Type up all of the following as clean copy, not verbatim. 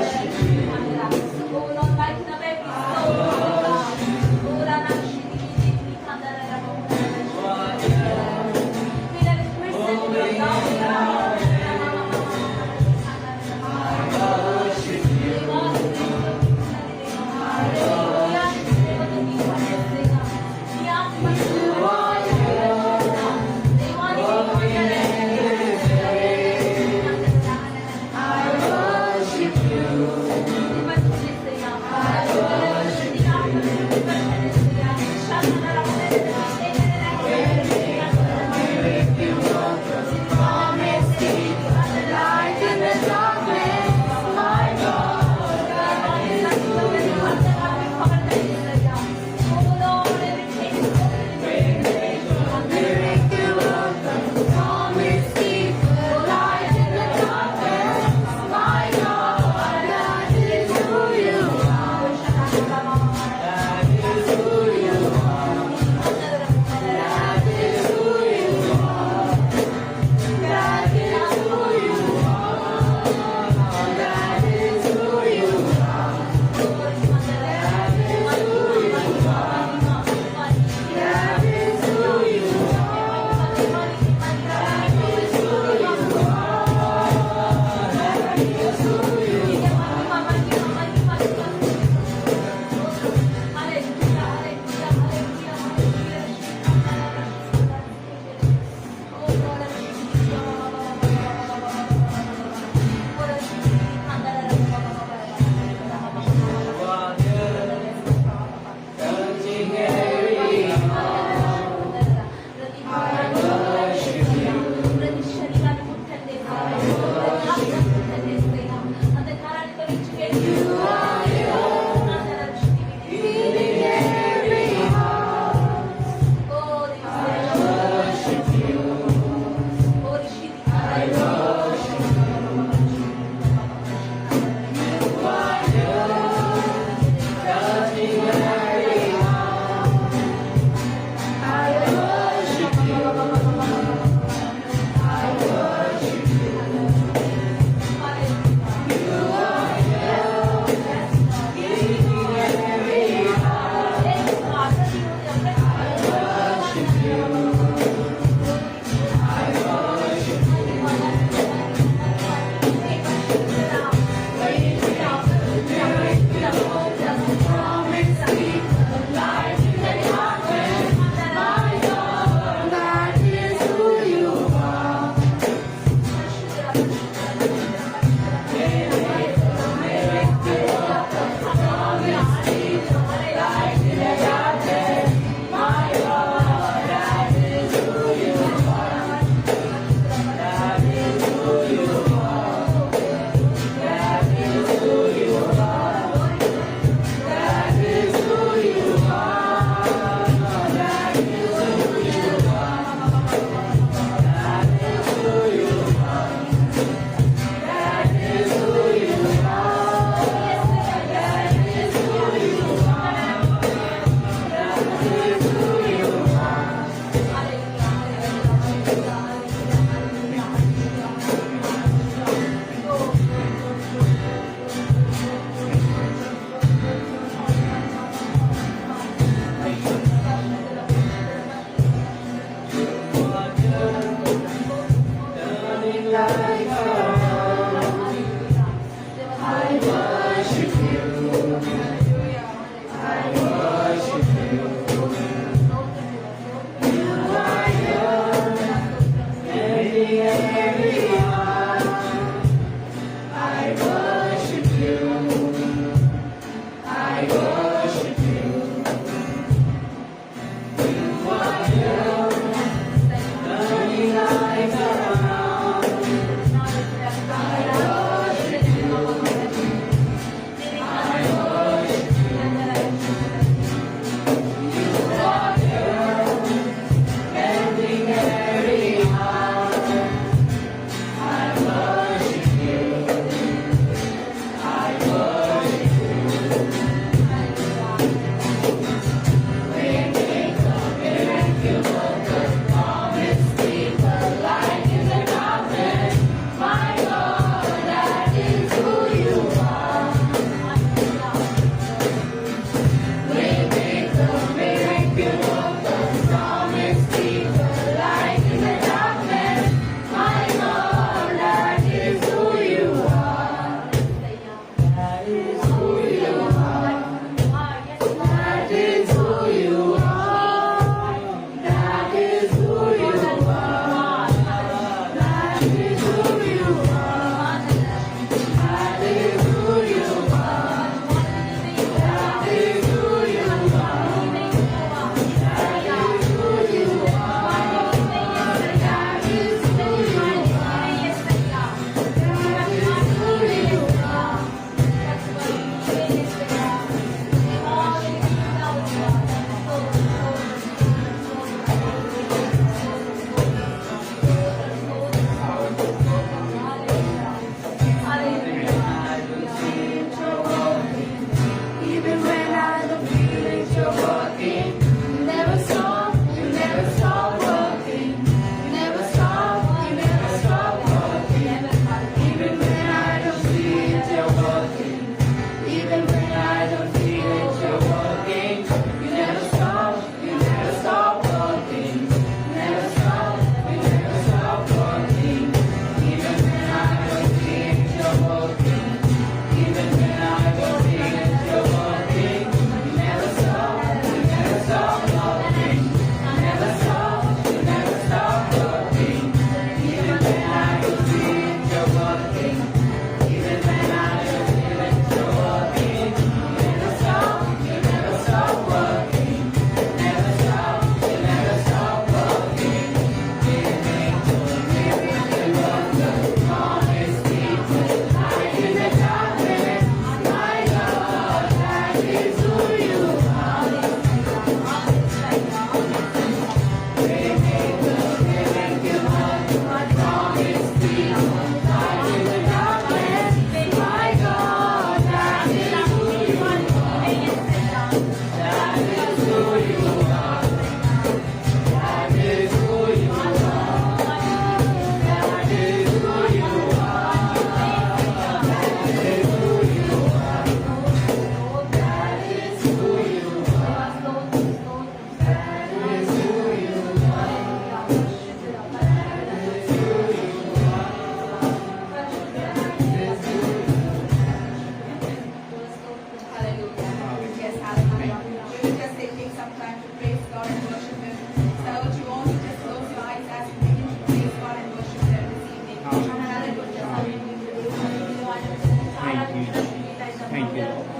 Thank you.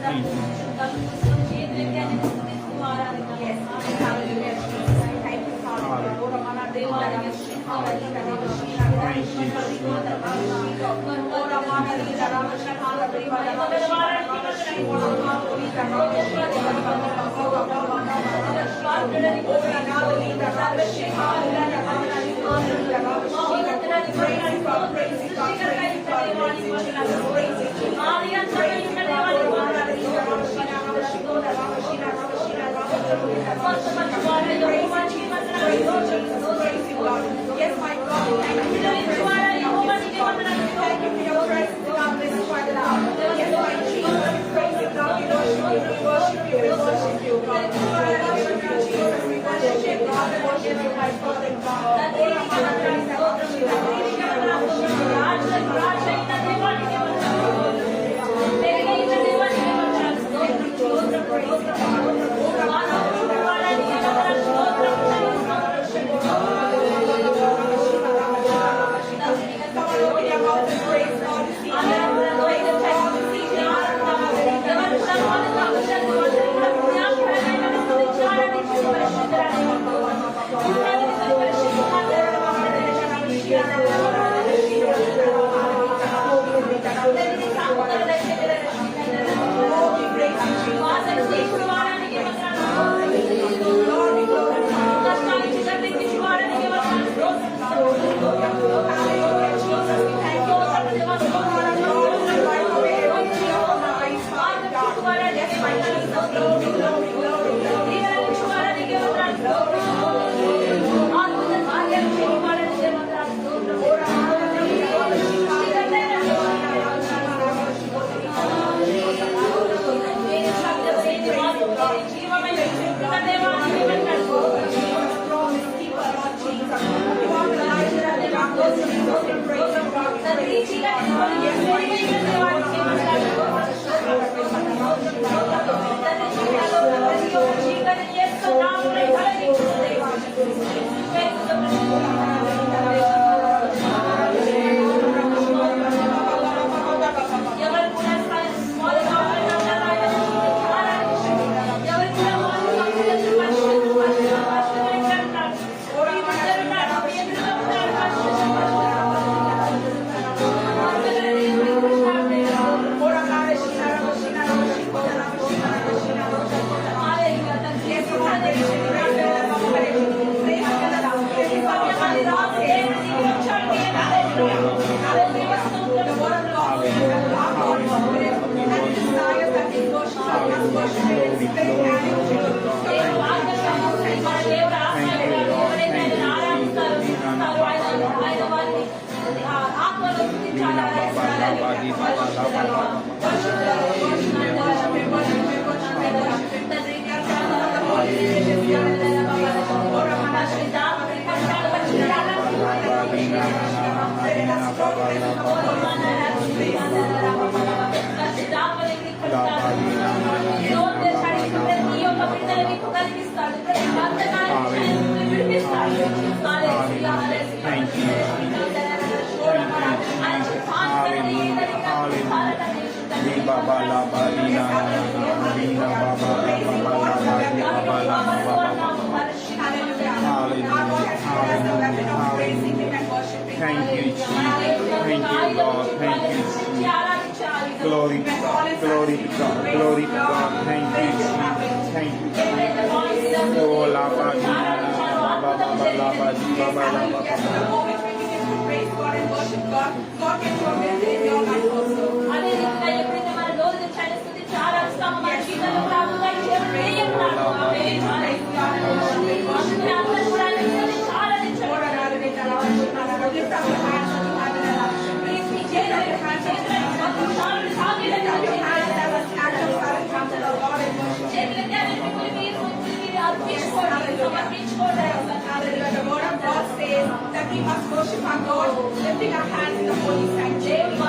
Thank you. Yes, hallelujah, Jesus. Thank you, Father. Yes, my God. Thank you for your presence, God. This is why the Lord. Yes, my Jesus. We praise you, God. We worship you. We worship you, God. We worship you, Jesus. We worship you, God. We worship you, my Father, God. Thank you, Jesus. Thank you, Lord. Thank you, Jesus. Glory to God. Glory to God. Glory to God. Thank you, Jesus. Thank you, Jesus. Oh, la ba di na na na ba ba ba la ba di ba ba la ba ba. Praise God and worship God. God can progress in your life also. అదేవిధంగా ఎప్పుడైతే మన రోజు China స్తుతించి ఆరాధిస్తామో మన జీవితంలో ప్రాముగా దేవుడు ఏయన్నాడు ఆమేన్ హల్లెలూయా అందరూ కూడా స్తుతించి ఆరాధించండి lift up your hands to heaven. Please be generous and hands to the Lord and the word of God says that we must worship our God, lifting our hands in the holy sanctuary.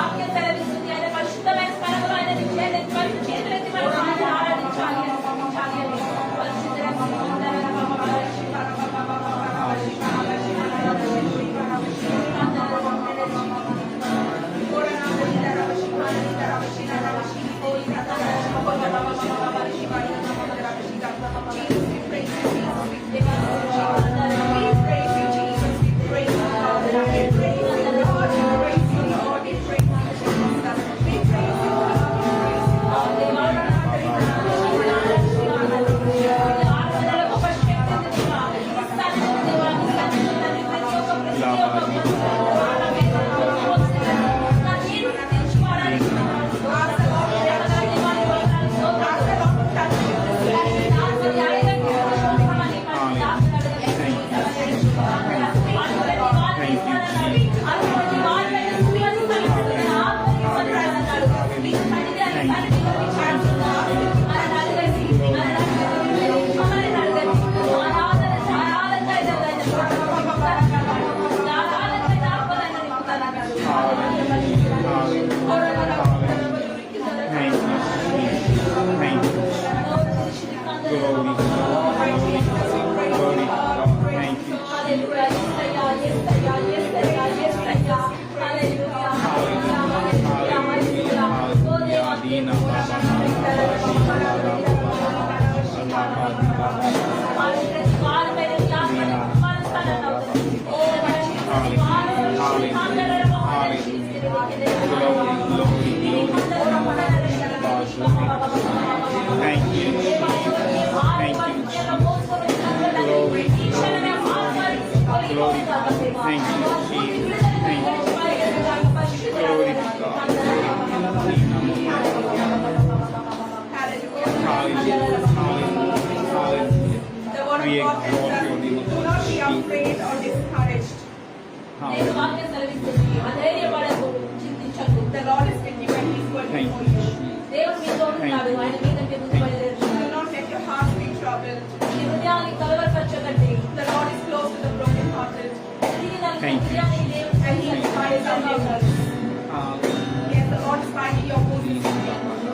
God tells us, do not be afraid or discouraged. నేను వాక్యం సెలవిస్తుంది అధైర్యపడకు చింతించకు The Lord is with you and He is working Thank for you. you. దేవుడు మీతో ఉన్నాడు ఆయన మీకంటే ముందు Do బయలుదేరుతున్నాడు not let your heart be troubled. నీ హృదయాన్ని కలవరపరచకండి The Lord is close to the brokenhearted. తిరిగి నన్ను Thank you. హృదయాన్ని దేవుడు And He inspires our neighbors. Yes, the Lord is fighting your battles.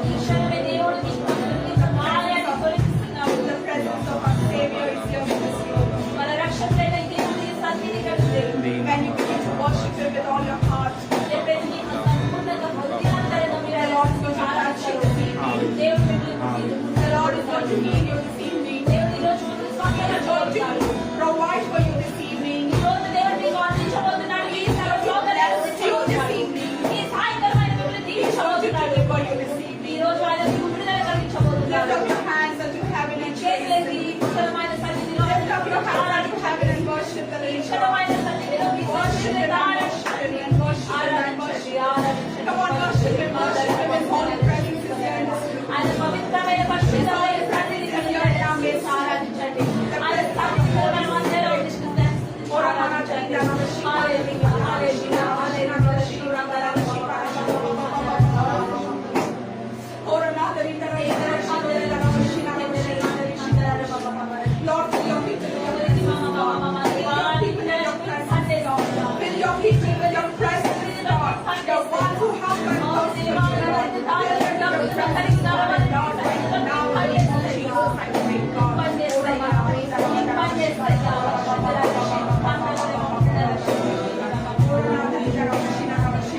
ఈ క్షణమే దేవుడు మీ నుండి సహాయాన్ని తొలగిస్తున్నాడు The presence of our Savior is here with us. మన రక్షకుడైన దేవుని సన్నిధి కలిసి When you begin to worship Him with all your heart, ఎప్పుడైతే నీ సంపూర్ణంగా హృదయాంతరంగా మీరు the Lord is going to touch you this evening. దేవుడు మిమ్మల్ని The Lord is going to heal you this evening. దేవుడు ఈ రోజు మిమ్మల్ని స్వస్థత He's going చేస్తాడు to provide for you this evening. ఈ రోజు దేవుడు మీకు అందించబోతున్నాడు ఈ ఈ సాయంత్రం ఆయన మిమ్మల్ని He's going to దీవించబోతున్నాడు deliver you this ఈ evening. రోజు ఆయన మీకు విడుదల Lift కలిగించబోతున్నాడు up your hands unto heaven and చేతులెత్తి praise ఈ Him. ఉత్తరమైన సన్నిధిలో Lift up your hands unto heaven and worship the ఈ living God. క్షణమైన సన్నిధిలో మీ Worship Him and worship Him and worship Him and ఆరాధించండి worship Him. Come on, worship Him, worship Him. His holy presence is here in this room. ఆయన పవిత్రమైన పరిశుద్ధమైన సన్నిధి కలిగి ఆరాధించండి ఆయన సన్నిధిలో మనమందరం ఆరాధించండి హల్లెలూయా హల్లెలూయా Lord, fill your people with your people with your presence, Lord. The one who has been close to you, Lord. Fill them with your presence, Lord. Lord, right now, in Jesus, I pray, God. అవన్నీ కూడా ఇక్కడ నీ క్షణంలో నీ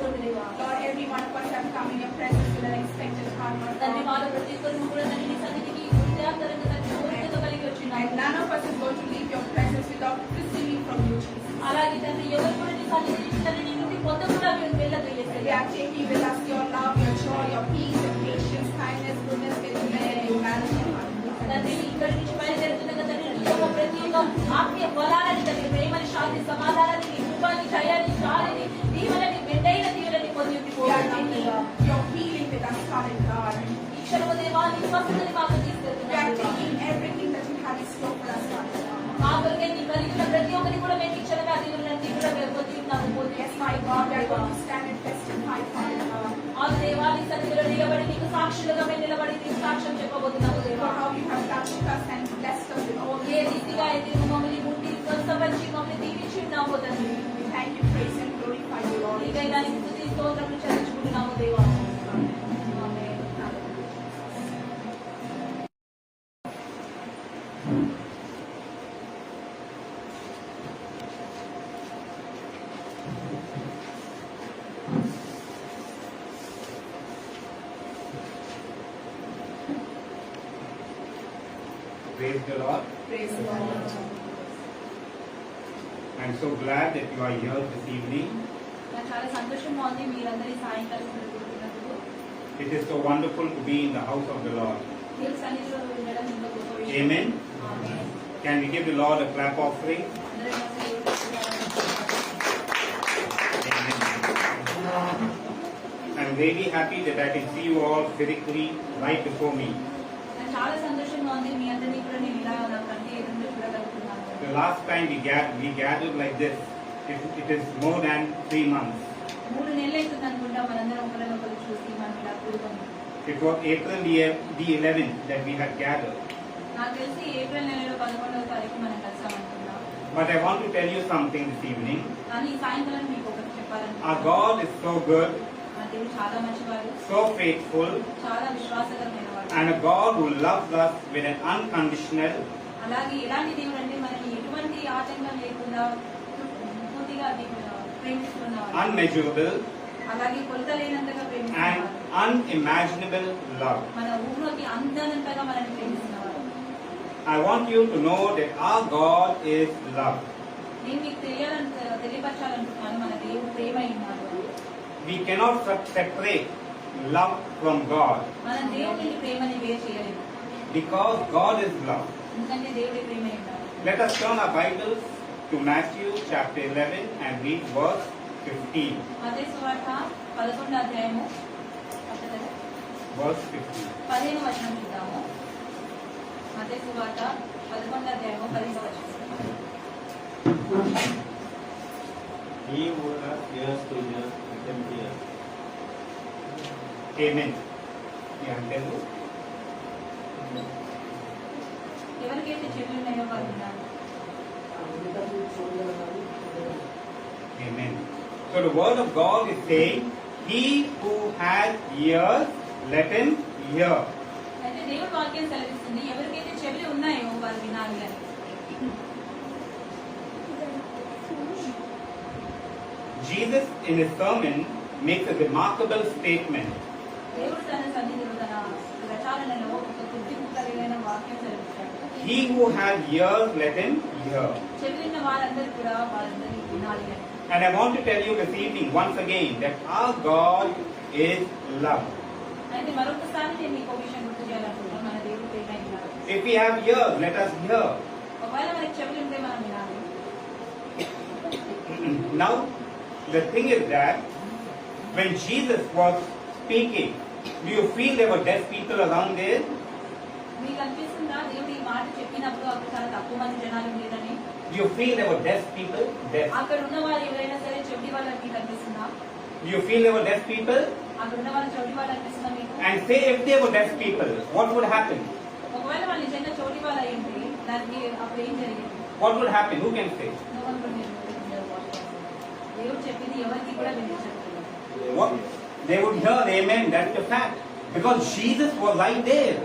సన్నిధిలో Lord, every one of us have come in your presence with an expected heart, Lord తండ్రి God. మాలో ప్రతి ఒక్కరు కూడా తండ్రి నీ సన్నిధికి హృదయాంతరంగా తండ్రి కోరికతో కలిగి వచ్చినాము And none of us is going to leave your presence without receiving from you, Jesus. అలాగే తండ్రి ఎవరు కూడా నీ సన్నిధి నుంచి తండ్రి నీ నుండి పొందకుండా మేము వెళ్ళదు We Yesayya. are taking with us your love, your joy, your peace, your patience, kindness, goodness, faithfulness, and humanity. తండ్రి ఇక్కడి నుంచి బయలుదేరుతున్న తండ్రి నీ యొక్క ప్రతి ఒక్క ఆత్మీయ బలాలని తండ్రి ప్రేమని శాంతి సమాధానాన్ని నీ కృపాన్ని జయాన్ని శాలిని దీవెనని మెండైన దీవెనని పొంది We are taking your healing with us, Father God. ఈ క్షణము దేవా నీ స్వస్థతని మాకు We are తీసుకెళ్తున్నాము taking everything that you have in store for us, Father God. మా కొరకే నీ కలిగిన ప్రతి ఒక్కరి కూడా మేము ఈ క్షణమే ఆ దీవెనలన్నీ కూడా మేము పొంది ఉన్నాము పొంది Yes, my God, we are going to stand and testify, Father God, ఆ దేవా నీ సన్నిధిలో నిలబడి నీకు సాక్షులుగా మేము నిలబడి నీకు సాక్ష్యం చెప్పబోతున్నాము for దేవా how you have touched us and blessed us with all A these. రీతిగా అయితే నువ్వు మమ్మల్ని ముట్టి స్వస్థపరిచి మమ్మల్ని దీవించి ఉన్నాము తండ్రి We thank you, praise and glorify you, Lord. నీకై దానికి స్తుతి స్తోత్రములు చెల్లించుకుంటున్నాము దేవా ఆమేన్. Praise the Lord. Praise the Lord. I'm so glad that you are here this evening. నాకు చాలా సంతోషంగా ఉంది మీరందరి సాయంకాలం ఇక్కడ కూడుకున్నందుకు. It is so wonderful to be in the house of the Lord. దేవుని సన్నిధిలో ఉండడం ఎంతో గొప్ప విషయం. Amen. Amen. Can we give the Lord a clap offering? అందరం కలిసి దేవుని Amen. I'm really happy that I can see you all physically right before me. నాకు చాలా సంతోషంగా ఉంది మీ అందరినీ కూడా నేను ఇలా నా కంటి ఎదురుగా చూడగలుగుతున్నాను. The last time we gathered like this, it is more than 3 months. 3 నెలలు అవుతుంది అనుకుంటా మనందరం ఒకరినొకరు చూసి మనం ఇలా కూడుకొని. It was April the 11th that we had gathered. నాకు తెలిసి ఏప్రిల్ నెలలో 11వ తారీఖు మనం కలిసామనుకుంటాం. But I want to tell you something this evening. కానీ ఈ సాయంకాలం మీకు ఒకటి Our చెప్పాలనుకుంటున్నాను. God is so good, మన దేవుడు చాలా మంచివాడు, so faithful, చాలా విశ్వాసకరమైన వాడు. and a God who loves us with an unconditional, అలాగే ఎలాంటి దేవుడు అంటే మనకి ఎటువంటి ఆటంకం లేకుండా పూర్తిగా ప్రేమిస్తున్నవాడు. unmeasurable, అలాగే కొలతలేనంతగా and ప్రేమిస్తున్నవాడు. unimaginable love. మన ఊహలోకి అందనంతగా మనల్ని ప్రేమిస్తున్నవాడు. I want you to know that our God is love. నేను మీకు తెలియపరచాలనుకుంటున్నాను, మన దేవుడు ప్రేమ అయి ఉన్నాడు. We cannot separate love from God మన దేవుడి ప్రేమని వేరు చేయలేము, because God is love. ఎందుకంటే దేవుడి ప్రేమ అయి ఉన్నాడు. Let us turn our Bibles to Matthew chapter 11 and read verse 15. మత్తయి సువార్త 11వ అధ్యాయము Verse 15. 15వ వచనం చూద్దాము. మత్తయి సువార్త 11వ అధ్యాయము 15వ వచనం. He who has ears to hear, let him hear. Amen. tell you. ఎవరికైతే చెవులు ఉన్నాయో వారు వినాలి. Amen. So the word of God is saying, he who has ears, let him hear. అయితే దేవుడి వాక్యం సెలవిస్తుంది, ఎవరికైతే చెవులు ఉన్నాయో వారు వినాలి అని. Jesus in his sermon makes a remarkable statement. దేవుడు తన సన్నిధిలో తన ప్రచారణలో ఒక గుర్తింపు కలిగిన వాక్యం సెలవిస్తాడు. He who has ears, let him hear. చెవులున్న వారందరూ కూడా వారందరూ వినాలి అని. And I want to tell you this evening once again that our God is love. అయితే మరొకసారి నేను మీకు ఒక విషయం గుర్తు చేయాలనుకుంటున్నాను, మన దేవుడు ప్రేమ అయి ఉన్నాడు. If we have ears, let us hear. ఒకవేళ మనకి చెవులు ఉంటే మనం వినాలి. Now, the thing is that when Jesus was speaking, do you feel there were deaf people around there? మీకు అనిపిస్తుందా దేవుడు ఈ మాట చెప్పినప్పుడు అక్కడ చాలా తక్కువ మంది జనాలు ఉండేదని? Do you feel there were deaf people? Deaf. అక్కడ ఉన్న వారు ఎవరైనా సరే చెవిటి వాళ్ళు మీకు అనిపిస్తుందా? Do you feel there were deaf people? అక్కడ ఉన్న వాళ్ళు చెవిటి వాళ్ళు అనిపిస్తుందా మీకు? And say if they were deaf people, what would happen? ఒకవేళ వాళ్ళు నిజంగా చెవిటి వాళ్ళు అయ్యింది, దానికి అప్పుడు ఏం జరిగింది? What would happen? Who can say? దేవుడు చెప్పింది ఎవరికి కూడా వినిపించదు. What? They would hear, amen, that's the fact. Because Jesus was right there.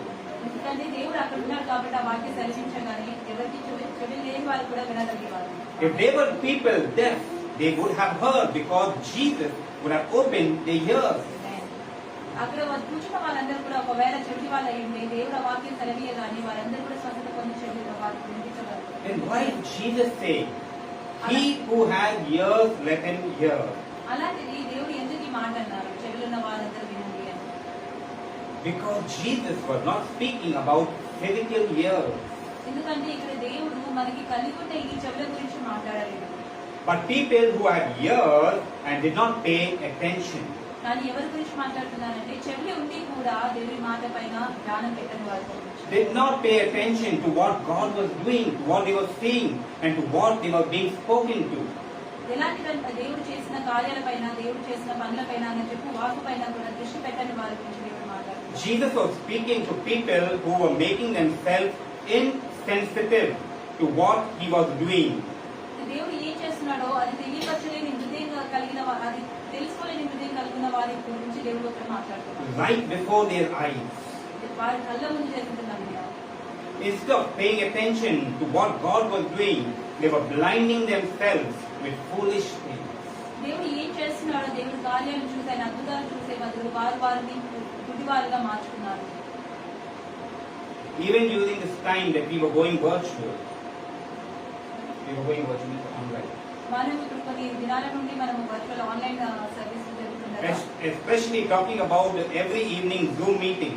ఎందుకంటే దేవుడు అక్కడ ఉన్నాడు కాబట్టి ఆ వాక్యం సెలవించగానే ఎవరికి చెవి లేని వాళ్ళు కూడా వినగలిగేవారు. If they were people deaf, they would have heard because Jesus would have opened their ears. అక్కడ కూర్చున్న వాళ్ళందరూ కూడా ఒకవేళ చెవిటి వాళ్ళు అయ్యింది, దేవుడు ఆ వాక్యం సెలవీయగానే వారందరూ కూడా స్వస్థత పొంది చెవి వారికి వినిపించగలరు. Then why did Jesus say, he who has ears, let him hear? అలాంటిది దేవుడు ఎందుకు ఈ మాట అన్నారు, చెవులున్న వాళ్ళందరూ వినండి అని? Because Jesus was not speaking about physical ears, ఎందుకంటే ఇక్కడ దేవుడు మనకి కలిగి ఉన్న ఈ చెవుల గురించి మాట్లాడలేదు. but people who had ears and did not pay attention. కానీ ఎవరి గురించి మాట్లాడుతున్నానంటే చెవులు ఉండి కూడా దేవుడి మాట పైన ధ్యానం పెట్టని వారి గురించి. Did not pay attention to what God was doing, to what they were saying, and to what they were being spoken to. ఎలాంటిదంటే దేవుడు చేసిన కార్యాలపైన, దేవుడు చేసిన పనులపైన అని చెప్పి వాకు పైన కూడా దృష్టి పెట్టని వారి గురించి దేవుడు మాట్లాడుతున్నాడు. Jesus was speaking to people who were making themselves insensitive to what he was doing. దేవుడు ఏం చేస్తున్నాడో అది తెలియపరచలేని హృదయం కలిగిన అది తెలుసుకోలేని హృదయం కలిగిన వారి గురించి దేవుడు ఒకటి మాట్లాడుతున్నాడు. Right before their eyes. వారి కళ్ళ ముందు జరుగుతున్నాడు. Instead of paying attention to what God was doing, they were blinding themselves with foolish things. దేవుడు ఏం చేస్తున్నాడో దేవుడు కార్యాలను చూసి ఆయన అద్భుతాలు చూసే బదులు వారిని గుడ్డివారుగా మార్చుకున్నారు. Even during this time that we were going virtual online. మనం ఇప్పుడు కొన్ని దినాల నుండి మనం వర్చువల్ ఆన్లైన్ సర్వీస్ జరుగుతున్నారు. Especially talking about every evening Zoom meeting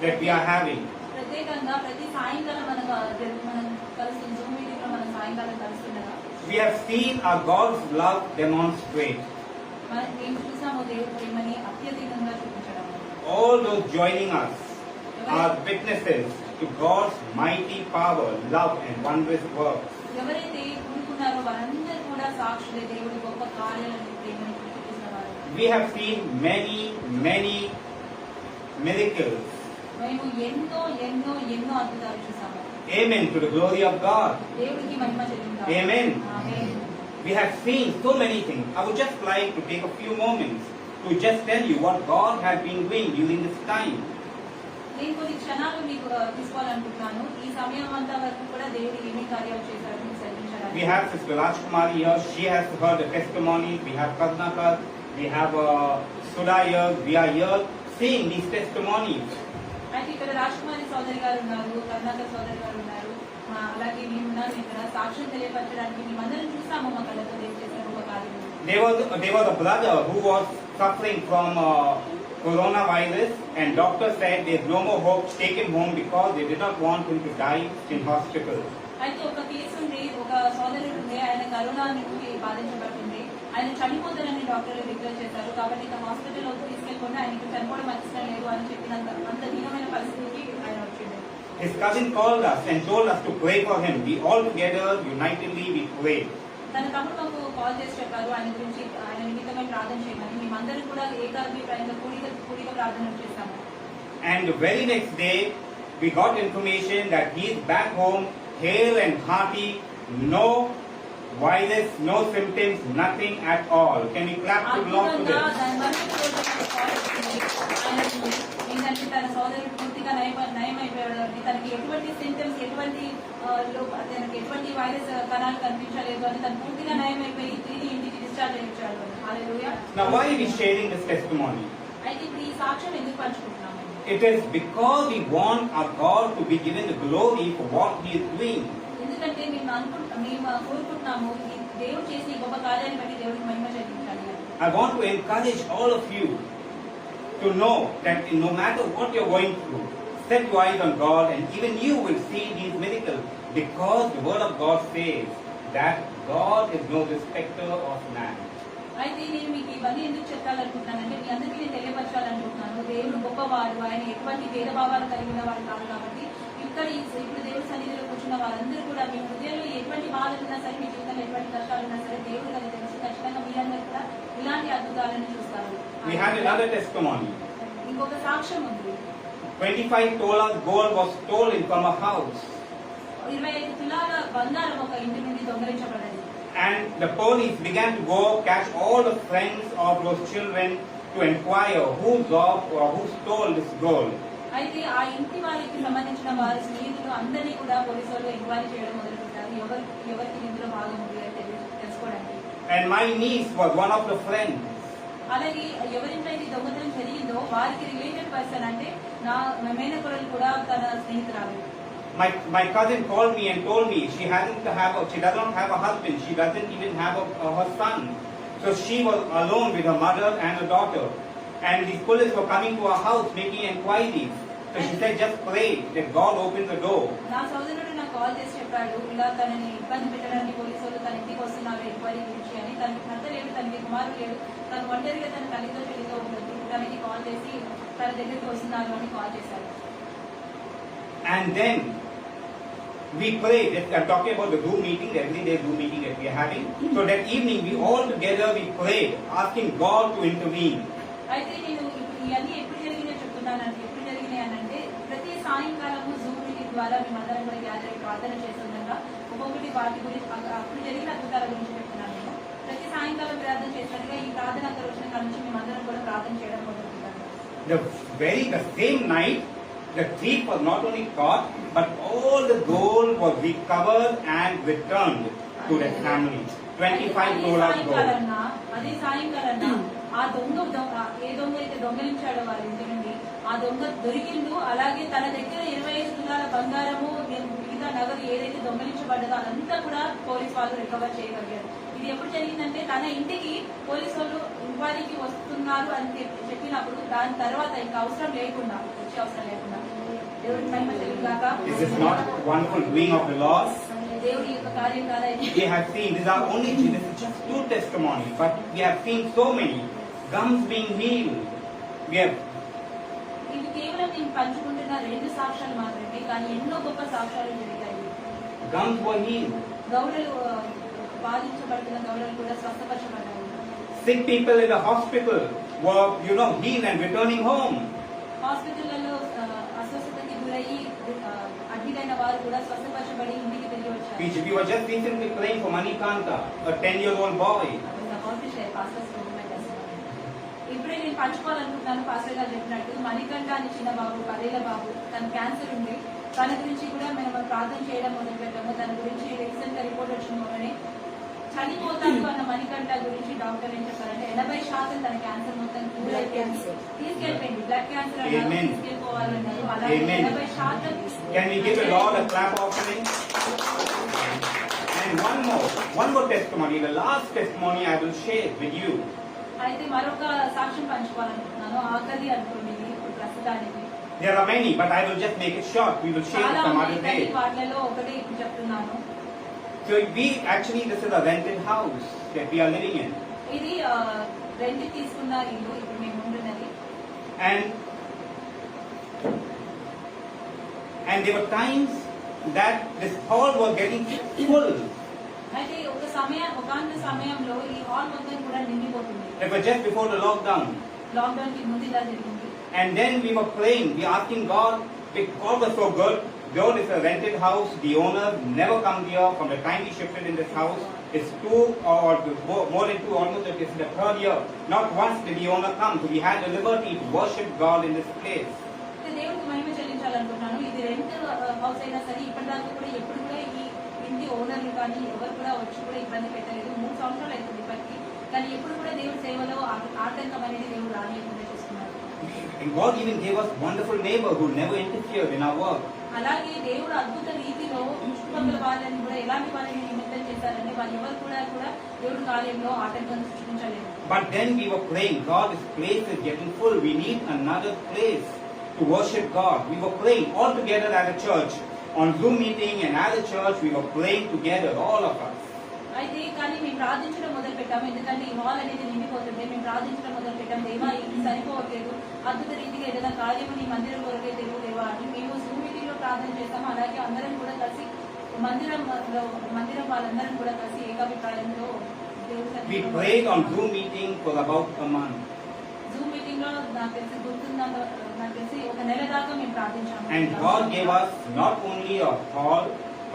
that we are having. ప్రత్యేకంగా ప్రతి సాయంకాలం మనం కలుస్తున్న జూమ్ మీటింగ్ లో మనం సాయంకాలం కలుస్తుండగా We have seen our God's love demonstrate. మనం ఏం చూసామో దేవుడి ప్రేమని అత్యధికంగా చూపించడం. All those joining us are witnesses to God's mighty power, love and wondrous works. ఎవరైతే కూడుకున్నారో వారందరూ కూడా సాక్షులే దేవుడి గొప్ప కార్యాలను ప్రేమని చూపించిన వారు. We have seen many miracles. మేము ఎన్నో అద్భుతాలు చూసాము. Amen to the glory of God. దేవుడికి మహిమ చెల్లిందాము. Amen. Amen. We have seen so many things. I would just like to take a few moments to just tell you what God has been doing during this time. నేను కొన్ని క్షణాలు మీకు తీసుకోవాలనుకుంటున్నాను. ఈ సమయం అంతా వరకు కూడా దేవుడు ఏమి కార్యాలు చేశాడో మీకు We సెలవించడానికి. have Sister Rajkumari here. She has heard the testimony. We have Karnakar. We have Sudha here. We are here seeing these testimonies. అయితే ఇక్కడ రాజకుమారి సోదరి గారు ఉన్నారు, కరుణాకర్ సోదరి గారు ఉన్నారు, అలాగే మేమున్నాను ఇక్కడ సాక్ష్యం తెలియపరచడానికి మేమందరం చూస్తాము మా కళ్ళతో దేవుడు చేసిన గొప్ప కార్యము. There was a brother who was suffering from coronavirus, and doctor said there's no more hope, take him home, because they did not want him to die in hospital. అయితే ఒక కేసు ఉంది, ఒక సోదరుడు ఉంది, ఆయన కరోనా నుంచి బాధించబడుతుంది, ఆయన చనిపోతారని డాక్టర్లు డిక్లేర్ చేశారు. కాబట్టి ఇక హాస్పిటల్లో తీసుకెళ్ళకుండా ఆయనకి చనిపోవడం ఇష్టం లేదు అని చెప్పినంత అంత దీనమైన పరిస్థితికి ఆయన వచ్చింది. His cousin called us and told us to pray for him. We all together, unitedly, we prayed. తన తమ్ముడు మాకు కాల్ చేసి చెప్పారు ఆయన గురించి, ఆయన నిమిత్తమై ప్రార్థన చేయమని. మేమందరం కూడా ఏకాభిప్రాయంగా కూడిక ప్రార్థన చేశాము. And the very next day, we got information that he is back home, hale and hearty, no virus, no symptoms, nothing at all. Can we clap to belong to అద్భుతంగా this? దాని మరుసటి రోజు నాకు కాల్ వచ్చింది. ఆయనకు ఏంటంటే తన సోదరుడు పూర్తిగా నయమైపోయాడు, తనకి ఎటువంటి సింటమ్స్, తనకి ఎటువంటి వైరస్ కణాలు కనిపించలేదు అని, తను పూర్తిగా నయమైపోయి తిరిగి ఇంటికి డిశ్చార్జ్ అయ్యాడు. హల్లెలూయా. Now, why are we sharing this testimony? అయితే ఇప్పుడు ఈ సాక్ష్యం ఎందుకు పంచుకుంటున్నాము? It is because we want our God to be given the glory for what He is doing. ఎందుకంటే మేము కోరుకుంటున్నాము ఈ దేవుడు చేసిన ఈ గొప్ప కార్యాన్ని బట్టి దేవుడికి మహిమ చెల్లించాలి. I want to encourage all of you to know that no matter what you're going through, set your eyes on God, and even you will see these miracles, because the Word of God says that God is no respecter of man. అయితే నేను మీకు ఇవన్నీ ఎందుకు చెప్పాలనుకుంటున్నానంటే మీ అందరికీ నేను తెలియపరచాలనుకుంటున్నాను. దేవుడు గొప్పవాడు, ఆయన ఎటువంటి భేదభావాలు కలిగిన వాడు కాదు. కాబట్టి ఇప్పుడు దేవుడి సన్నిధిలో కూర్చున్న వారందరూ కూడా మీ హృదయంలో ఎటువంటి బాధలు ఉన్నా సరే, మీ జీవితంలో ఎటువంటి కష్టాలు ఉన్నా సరే, దేవుడు కలిగి తెలుసు. ఖచ్చితంగా మీరందరూ కూడా ఇలాంటి అద్భుతాలను చూస్తారు. We had another testimony. ఇంకొక సాక్ష్యం ఉంది. 25 tolas gold was stolen from a house, 25 తులాల బంగారం ఒక ఇంటి నుండి దొంగలించబడింది. and the police began to go catch all the friends of those children to inquire who robbed or who stole this gold. అయితే ఆ ఇంటి వారికి సంబంధించిన వారి స్నేహితులు అందరినీ కూడా పోలీసు వాళ్ళు ఎంక్వైరీ చేయడం మొదలుపెట్టారు. ఎవరికి ఇందులో భాగం ఉంది అని తెలుసుకోవడానికి. And my niece was one of the friends. అలాగే ఎవరింట్లో ఇది దొంగతనం జరిగిందో వారికి రిలేటెడ్ పర్సన్, అంటే నా మేనకోడలు కూడా తన స్నేహితురాలు. My cousin called me and told me she does not have a husband. She doesn't even have her son. So she was alone with her mother and her daughter. And the police were coming to her house making inquiries. So she said, just pray that God opens the door. నా సోదరుడు నాకు call చేసి చెప్పాడు, ఇలా తనని ఇబ్బంది పెట్టడానికి police వాళ్ళు తన ఇంటికి వస్తున్నారు ఎంక్వైరీ గురించి అని. తనకి భర్త లేడు, తనకి కుమారుడు లేడు, తను ఒంటరిగా తన తల్లితో చెల్లితో ఉంటుంది. తనకి కాల్ చేసి తన దగ్గరికి వస్తున్నారు అని కాల్ చేశారు. And then we prayed. I'm talking about the Zoom meeting, the everyday Zoom meeting that we are having. So that evening we all together we prayed, asking God to intervene. అయితే నేను ఇవన్నీ ఎప్పుడు జరిగినాయి చెప్తున్నానంటే, ఎప్పుడు జరిగినాయి అనంటే ప్రతి సాయంకాలము జూమ్ మీటింగ్ ద్వారా మేమందరం కూడా గ్యాదర్ అయి ప్రార్థన చేస్తుండగా ఒక్కొక్కటి వాటి గురించి అప్పుడు జరిగిన అద్భుతాల గురించి చెప్తున్నాను. నేను ప్రతి సాయంకాలం ప్రార్థన చేసినట్టుగా ఈ ప్రార్థన అంతా వచ్చిన కాడ నుంచి మేమందరం కూడా ప్రార్థన చేయడం మొదలుపెట్టాము. The same night, the thief was not only caught, but all the gold was recovered and returned to the family. 25 tolas gold. అదే సాయంకాలన్న ఆ ఏ దొంగ అయితే దొంగలించాడో వారి ఇంటి నుండి ఆ దొంగ దొరికిండు. అలాగే తన దగ్గర 25 తులాల బంగారము, మిగతా నగదు ఏదైతే దొంగలించబడ్డదో అదంతా కూడా పోలీసు వాళ్ళు రికవర్ చేయగలిగారు. ఇది ఎప్పుడు జరిగిందంటే తన ఇంటికి పోలీసు వాళ్ళు ఎంక్వైరీకి వస్తున్నారు అని చెప్పినప్పుడు దాని తర్వాత ఇంకా వచ్చే అవసరం లేకుండా దేవుడి మహిమ తెలుగుగాక. This is not wonderful doing of the Lord. దేవుడి యొక్క కార్యం కాదా ఇది? We have seen, this is just 2 testimonies, but we have seen so many gums being healed. ఇది కేవలం నేను పంచుకుంటున్న 2 సాక్ష్యాలు మాత్రమే, కానీ ఎన్నో గొప్ప సాక్ష్యాలు జరిగాయి. Gums were healed. గౌరలు బాధించబడుతున్న గౌరలు కూడా స్వస్థపరచబడ్డాయి. Sick people in the hospital were, healed and returning home. హాస్పిటల్లో అస్వస్థతకి గురయ్యి అడ్మిట్ అయిన వారు కూడా స్వస్థపరచబడి ఇంటికి తిరిగి వచ్చారు. We were just recently praying for Manikanta, a 10-year-old boy. ఇప్పుడే నేను పంచుకోవాలనుకుంటున్నాను. పాస్టర్ గారు చెప్పినట్టు మణికంఠ అని చిన్న బాబు, 10 ఏళ్ల బాబు, తన క్యాన్సర్ ఉంది. తన గురించి కూడా మేము ప్రార్థన చేయడం మొదలు పెట్టాము. తన గురించి రీసెంట్ గా రిపోర్ట్ వచ్చిన మొదలనే చనిపోతాను అన్న మణికంఠ అమెరికా గురించి డాక్టర్ ఏం చెప్పారంటే 80% తన క్యాన్సర్ మొత్తం క్యూర్ అయిపోయింది. తీసుకెళ్ళిపోయింది. బ్లడ్ క్యాన్సర్ అన్నారు, Amen. తీసుకెళ్ళిపోవాలన్నారు. అలాగే Amen. 80% Can we give the Lord a clap offering? And one more testimony, the last testimony I will share with you. అయితే మరొక సాక్ష్యం పంచుకోవాలనుకుంటున్నాను. ఆఖరి అనుకోండి ఇది ఇప్పుడు ప్రస్తుతానికి. There are many, but I will just make it short. We will share చాలా some ఉన్నాయి other కానీ day. వాటిలో ఒకటి ఇప్పుడు చెప్తున్నాను. So this is a rented house that we are living in. ఇది రెంట్ తీసుకున్న ఇల్లు ఇప్పుడు మేము ఉంటున్నది. And there were times that this hall was getting full. అయితే ఒకానొక సమయంలో ఈ హాల్ మొత్తం కూడా నిండిపోతుంది. It was just before the lockdown. Lockdown కి ముందు ఇలా జరిగింది. And then we were praying, we asking God. God was so good. Though it's a rented house, the owner never come here from the time we shifted in this house. It's more than two, almost it's the third year. Not once did the owner come. So we had the liberty to worship God in this place. దేవుడికి మహిమ చెల్లించాలనుకుంటున్నాను. ఇది rent house అయినా సరే ఇప్పటిదాకా కూడా ఎప్పుడు కూడా ఈ ఇంటి ఓనర్లు కానీ ఎవరు కూడా వచ్చి కూడా ఇబ్బంది పెట్టలేదు. 3 సంవత్సరాలు అవుతుంది ఇప్పటికి. కానీ ఎప్పుడు కూడా దేవుడి సేవలో ఆటంకం అనేది దేవుడు రానియకుండా చేస్తున్నారు. And God even gave us wonderful neighbor who never interfered in our work. అలాగే దేవుడు అద్భుత రీతిలో చుట్టుపక్కల వాళ్ళని కూడా ఎలాంటి వాళ్ళని నిమిత్తం చేశారంటే వాళ్ళు ఎవరు కూడా దేవుడి కార్యంలో ఆటంకం సృష్టించలేదు. But then we were praying, God, this place is getting full. We need another place to worship God. We were praying all together as a church. On Zoom meeting and as a church, we were praying together, all of us. అయితే కానీ మేము ప్రార్థించడం మొదలు పెట్టాము. ఎందుకంటే ఈ hall అనేది నిండిపోతుంది. మేము ప్రార్థించడం మొదలు పెట్టాము. దేవా ఇది సరిపోవట్లేదు, అద్భుత రీతిగా ఏదైనా కార్యము నీ మందిరం కొరకే తెలుగు దేవా అని మేము జూమ్ మీటింగ్ లో ప్రార్థన చేస్తాము. అలాగే అందరం కూడా కలిసి మందిరం వాళ్ళందరం కూడా కలిసి ఏకాభిప్రాయంలో We prayed on Zoom meeting for about a month. Zoom meeting లో నాకు తెలిసి ఒక నెల దాకా మేము ప్రార్థించాము. And God gave us not only a hall,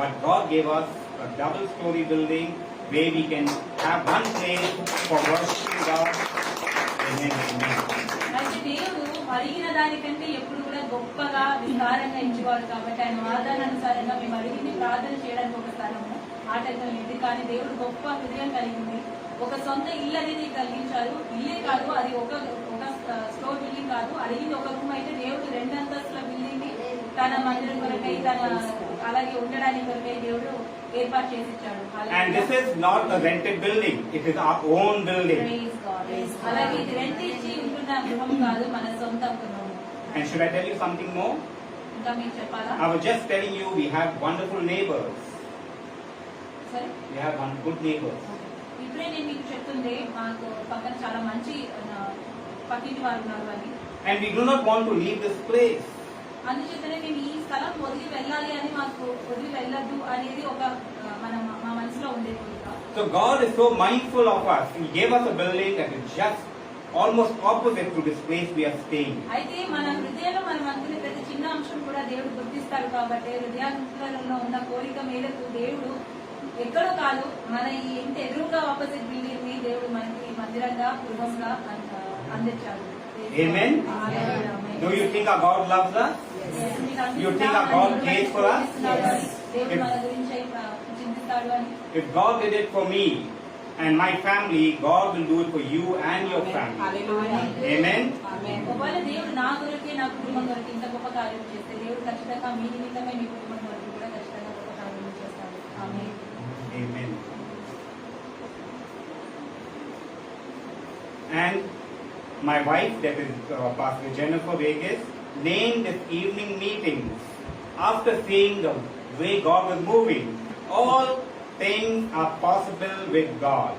but God gave us a double-story building where we can have one place for worshiping God. Amen. Amen. అయితే దేవుడు అడిగిన దానికంటే ఎప్పుడు కూడా గొప్పగా విస్తారంగా ఇచ్చేవాడు కాబట్టి ఆయన వాగ్దానానుసారంగా మేము అడిగింది ప్రార్థన చేయడానికి ఒక స్థలము ఆటంకం లేదు. కానీ దేవుడు గొప్ప హృదయం కలిగింది. ఒక సొంత ఇల్లు అనేది కలిగించారు. ఇల్లే కాదు, అది ఒక స్టోర్ బిల్డింగ్ కాదు. అడిగింది ఒక రూమ్ అయితే దేవుడు 2 అంతస్తుల బిల్డింగ్ ని తన మందిరం కొరకై అలాగే ఉండడానికి కొరకై దేవుడు ఏర్పాటు చేసి ఇచ్చాడు. And this is not a rented building; it is our own building. Praise God. అలాగే ఇది రెంట్ ఇచ్చి ఉంటున్న గృహం కాదు, మన సొంత గృహం. And should I tell you something more? ఇంకా మీకు చెప్పాలా? I was just telling you we have wonderful neighbors. సరే, We have one good neighbors. ఇప్పుడే నేను మీకు చెప్తుంది మాకు పక్కన చాలా మంచి పక్కింటి వారు ఉన్నారు అని. And we do not want to leave this place. అందుచేతనే మేము ఈ స్థలం వదిలి వెళ్ళాలి అని మాకు వదిలి వెళ్ళద్దు అనేది ఒక మా మనసులో ఉండేది. So God is so mindful of us. He gave us a building that is just almost opposite to this place we are staying. అయితే మన హృదయంలో మనం అనుకునే ప్రతి చిన్న అంశం కూడా దేవుడు గుర్తిస్తాడు కాబట్టి హృదయాంతరంలో ఉన్న కోరిక మేరకు దేవుడు ఎక్కడో కాదు మన ఈ ఇంటి ఎదురుగా ఆపోజిట్ బిల్డింగ్ ని దేవుడు మనకి మందిరంగా గృహంగా అందించాడు. Amen. Do you think our God loves us? You think our God cares for us? దేవుడు మన గురించి చింతిస్తాడు అని. If God did it for me and my family, God will do it for you and your family. Amen. ఒకవేళ దేవుడు నా కొరకే నా కుటుంబం కొరకు ఇంత గొప్ప కార్యం చేస్తే దేవుడు ఖచ్చితంగా మీ నిమిత్తమే మీ కుటుంబం కొరకు కూడా ఖచ్చితంగా గొప్ప కార్యం చేస్తాడు. ఆమేన్. Amen. And my wife, that is Pastor Jennifer Vegas, named this evening meetings after seeing the way God was moving. All things are possible with God.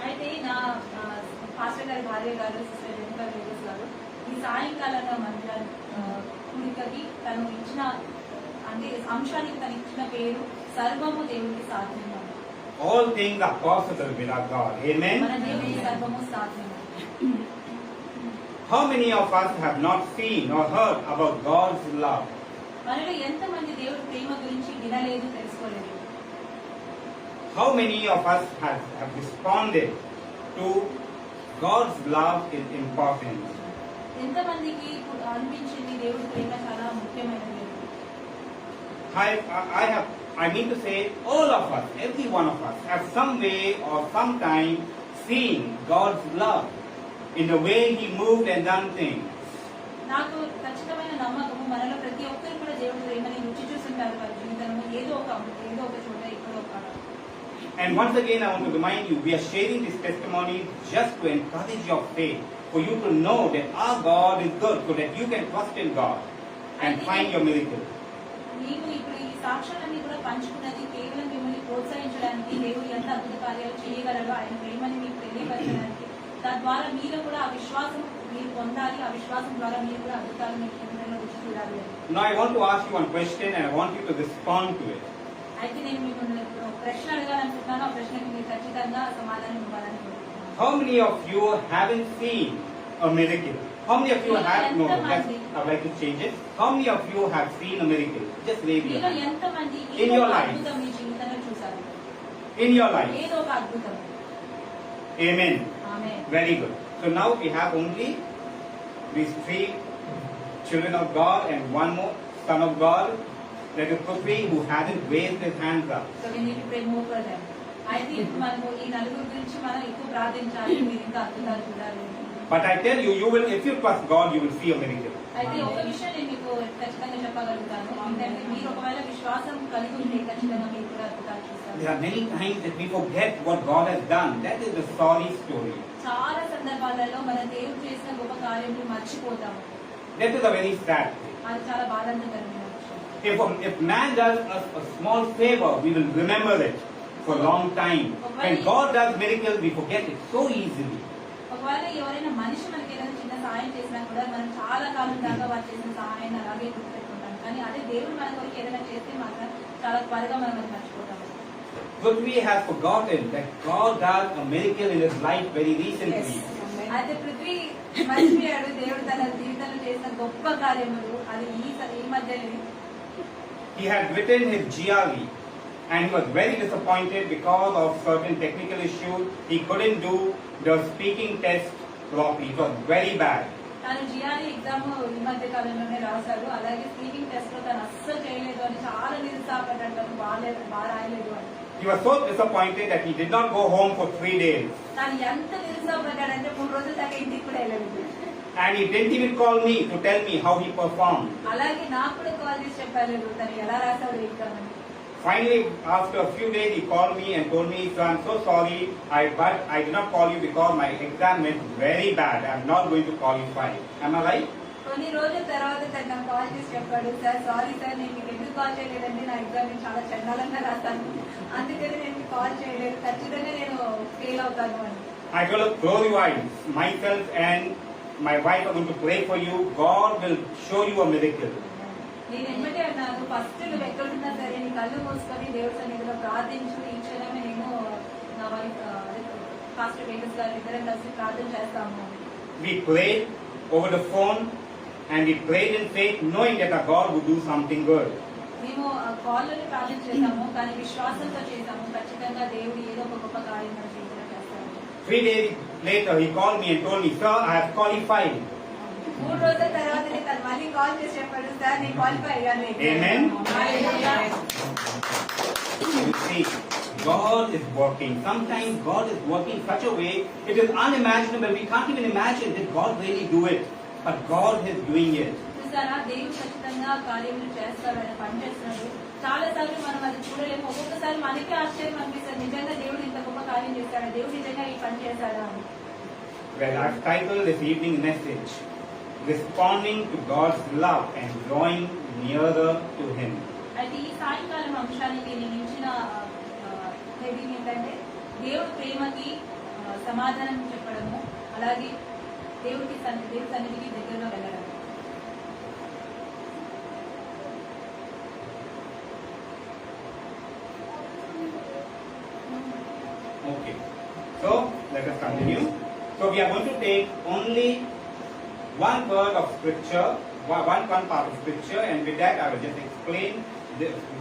అయితే నా పాస్టర్ గారి భార్య గారు సిస్టర్ జెనిఫర్ వేగస్ గారు ఈ సాయంకాలంలో మందిరాన్ని కూడికకి తను ఇచ్చిన అంటే అంశానికి తను ఇచ్చిన పేరు సర్వము దేవుడికి సాధ్యం. All things are possible with our God. Amen. మన దేవుడికి సర్వము సాధ్యం. How many of us have not seen or heard about God's love? మనలో ఎంతమంది దేవుడి ప్రేమ గురించి వినలేదు, తెలుసుకోలేదు? How many of us have responded to God's love is important? ఎంతమందికి అనిపించింది దేవుడి ప్రేమ చాలా ముఖ్యమైనది? I mean to say all of us, every one of us, have some way or some time seen God's love in the way He moved and done things. నాకు ఖచ్చితమైన నమ్మకము మనలో ప్రతి ఒక్కరు కూడా దేవుడి ప్రేమని రుచి చూస్తుంటారు వారి జీవితంలో ఏదో ఒక చోట ఎక్కడో ఒక And once again, I want to remind you, we are sharing this testimony just to encourage your faith, for you to know that our God is good, so that you can trust in God and find your miracle. నీవు ఇప్పుడు ఈ సాక్ష్యాలన్నీ కూడా పంచుకున్నది కేవలం మిమ్మల్ని ప్రోత్సహించడానికి దేవుడు ఎంత అద్భుత కార్యాలు చేయగలరో ఆయన ప్రేమని మీకు తెలియపరచడానికి తద్వారా మీరు కూడా ఆ విశ్వాసం మీరు పొందాలి ఆ విశ్వాసం ద్వారా మీరు కూడా అద్భుతాలు మీ జీవితంలో రుచి చూడాలి. Now, I want to ask you one question and I want you to respond to it. అయితే నేను మీకు ప్రశ్న అడగాలనుకుంటున్నాను ఆ ప్రశ్నకి మీరు ఖచ్చితంగా సమాధానం ఇవ్వాలని కోరుకుంటున్నాను. How many of you haven't seen a miracle? How many of you have? No, just, I would like to change it. How many of you have seen a miracle? Just raise your మీలో hand. ఎంతమంది In ఏదో your ఒక life. అద్భుతం మీ జీవితంలో చూసారు? In your life. ఏదో ఒక అద్భుతం. Amen. Amen. Very good. So now we have only these three children of God and one more son of God, that is Prithvi, who hasn't raised his hands up. So we need to pray more for them. అయితే ఇప్పుడు మనము ఈ నలుగురు గురించి మనం ఎక్కువ ప్రార్థించాలి మీరు ఇంకా అద్భుతాలు చూడాలి. But I tell you, you will, if you trust God, you will see a miracle. అయితే ఒక విషయం నేను మీకు ఖచ్చితంగా చెప్పగలుగుతాను ఏంటంటే మీరు ఒకవేళ విశ్వాసం కలిగి ఉంటే ఖచ్చితంగా మీరు కూడా అద్భుతాలు చూస్తారు. There are many times that we forget what God has done. That is the sorry story. చాలా సందర్భాలలో మన దేవుడు చేసిన గొప్ప కార్యములు మర్చిపోతాము. That is a very sad thing. అది చాలా బాధాకరమైన విషయం. If man does us a small favor, we will remember it for a long time. When God does miracles, we forget it so easily. ఒకవేళ ఎవరైనా మనిషి మనకి ఏదైనా చిన్న సహాయం చేసినా కూడా మనం చాలా కాలం దాకా వాళ్ళు చేసిన సహాయాన్ని అలాగే గుర్తుపెట్టుకుంటాం. కానీ అదే దేవుడు మన కొరకు ఏదైనా చేస్తే మాత్రం చాలా త్వరగా మనం అది మర్చిపోతాం. Prithvi has forgotten that God does a miracle in his life very recently. అయితే పృథ్వీ మర్చిపోయాడు దేవుడు తన జీవితంలో చేసిన గొప్ప కార్యములు అది ఈ మధ్యనే. He had written his GRE and he was very disappointed because of certain technical issues. He couldn't do the speaking test properly. It was very bad. తను జిఆర్ఈ ఎగ్జామ్ ఈ మధ్య కాలంలోనే రాశాడు. అలాగే స్పీకింగ్ టెస్ట్ లో తను అస్సలు చేయలేదు అని చాలా నిరుత్సాహపడ్డాడు. తను బాగా రాయలేదు అని. He was so disappointed that he did not go home for 3 days. తను ఎంత నిరుత్సాహపడ్డాడంటే 3 రోజుల దాకా ఇంటికి కూడా వెళ్ళలేదు. And he didn't even call me to tell me how he performed. అలాగే నాకు కూడా కాల్ చేసి చెప్పలేదు తను ఎలా రాశాడు ఎగ్జామ్ అని. Finally, after a few days, he called me and told me, "So I'm so sorry, but I did not call you because my exam went very bad. I'm not going to qualify." Am I right? కొన్ని రోజుల తర్వాత తను నాకు call చేసి చెప్పాడు, "sir sorry sir నేను మీకు ఎందుకు కాల్ చేయలేదంటే నా ఎగ్జామ్ నేను చాలా చండాలంగా రాస్తాను. అందుకని నేను మీకు కాల్ చేయలేదు. ఖచ్చితంగా నేను ఫెయిల్ అవుతాను అని." I told her, close your eyes. Myself and my wife are going to pray for you. God will show you a miracle. నేను ఎమ్మటే అన్నాను, ఫస్ట్ నువ్వు ఎక్కడున్నా సరే నీ కళ్ళు మూసుకొని దేవుడి సన్నిధిలో ప్రార్థించు. ఈ క్షణమే నేను నా వైఫ్ పాస్టర్ వేగస్ గారు ఇద్దరం కలిసి ప్రార్థన చేస్తాము. We prayed over the phone and we prayed in faith, knowing that our God would do something good. మేము కాల్లోనే ప్రార్థన చేశాము, కానీ విశ్వాసంతో చేశాము. ఖచ్చితంగా దేవుడు ఏదో ఒక గొప్ప కార్యం మన జీవితంలో చేస్తాడు. 3 days later, he called me and told me, "Sir, I have qualified." 3 రోజుల తర్వాత తను మళ్ళీ కాల్ చేసి చెప్పాడు, "సార్ నేను క్వాలిఫై అయ్యాను." Amen. You see, God is working. Sometimes God is working in such a way, it is unimaginable. We can't even imagine that God really do it. But God is doing it. చూసారా, దేవుడు ఖచ్చితంగా కార్యములు చేస్తాడు, ఆయన పని చేస్తున్నాడు. చాలా సార్లు మనం అది చూడలేము. ఒక్కొక్కసారి మనకే ఆశ్చర్యం అనిపిస్తుంది, నిజంగా దేవుడు ఇంత గొప్ప కార్యం చేస్తాడా, దేవుడు నిజంగా ఈ పని చేస్తాడా అని. Well, I've titled this evening message, "Responding to God's love and drawing nearer to Him." అయితే ఈ సాయంకాలం అంశానికి నేను ఇచ్చిన హెడింగ్ ఏంటంటే దేవుడి ప్రేమకి సమాధానం చెప్పడము, అలాగే దేవుడి సన్నిధికి దగ్గరగా వెళ్ళడం. Okay. So, let us continue. So, we are going to take only one word of scripture, one part of scripture, and with that I will just explain,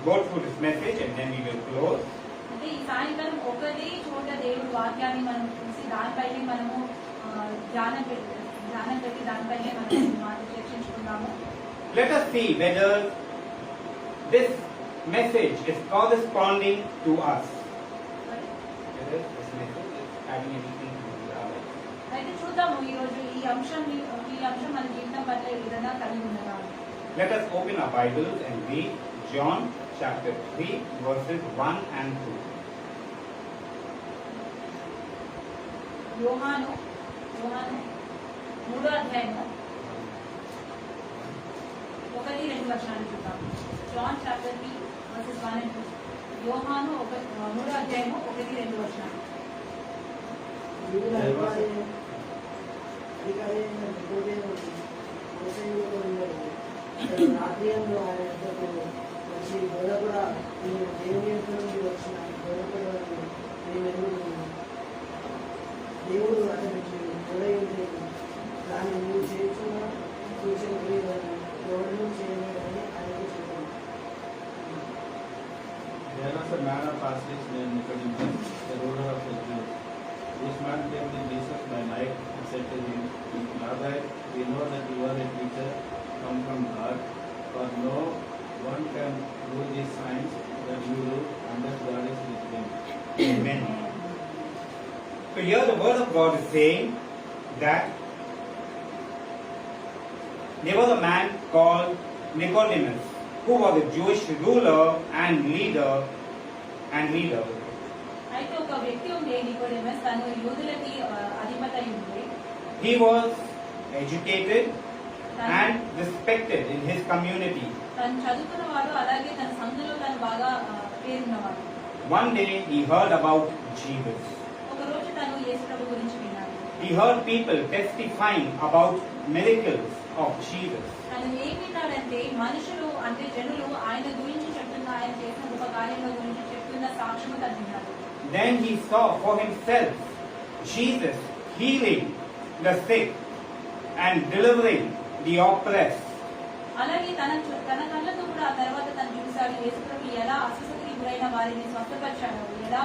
go through this message and then we will close. అంటే ఈ సాయంకాలం ఒకటి చోట దేవుడి వాక్యాన్ని మనం చూసి దానిపైనే మనము ధ్యానం పెట్టి దానిపైనే మనం మాటలు చర్చించుకుందాము. Let us see whether this message is corresponding to us. Whether this message is having anything to do with our lives. అయితే చూద్దాము ఈ రోజు ఈ అంశం మన జీవితం పట్ల ఏ విధంగా కలిగి ఉన్నదా. Let us open our Bibles and read John chapter 3 verses 1 and 2. యోహాను 3వ అధ్యాయము 1-2 వచనాలు చూద్దాం. John chapter 3 verses 1 and 2. యోహాను 3వ అధ్యాయము 1-2 వచనాలు. రాత్రియంలో ఆయన యొద్దకు వచ్చి బోధకుడ నేను దేవుని యొద్ద నుండి వచ్చిన బోధకుడు దేవుడు అతనికి తోడైంది దాన్ని నువ్వు చేస్తున్న సూచన ఎవరిని చేయలేదని ఆయనకు చెప్పాను. There was a man of Tarsus named Nicodemus, the ruler of the Jews. This man came to Jesus by night and said to him, Rabbi, we know that you are a teacher come from God, for no one can do these signs that you do unless God is with him. Amen. So here the word of God is saying that there was a man called Nicodemus, who was a Jewish ruler and leader. అయితే ఒక వ్యక్తి ఉండే నికోడెమస్, తను యూదులకి అధిపతి అయి ఉండే. He was educated and respected in his community. తను చదువుకున్నవాడు, అలాగే తన సంఘంలో తను బాగా పేరున్నవాడు. One day he heard about Jesus. ఒక రోజు తను యేసు ప్రభు గురించి విన్నాడు. He heard people testifying about miracles of Jesus. తను ఏం విన్నాడంటే మనుషులు అంటే జనులు ఆయన గురించి చెప్తున్న, ఆయన చేసిన గొప్ప కార్యాల గురించి చెప్తున్న సాక్ష్యము తను విన్నాడు. Then he saw for himself Jesus healing the sick and delivering the oppressed. అలాగే తన కళ్ళతో కూడా ఆ తర్వాత తను చూశాడు యేసు ప్రభు ఎలా అస్వస్థతకి గురైన వారిని స్వస్థపరిచాడు, ఎలా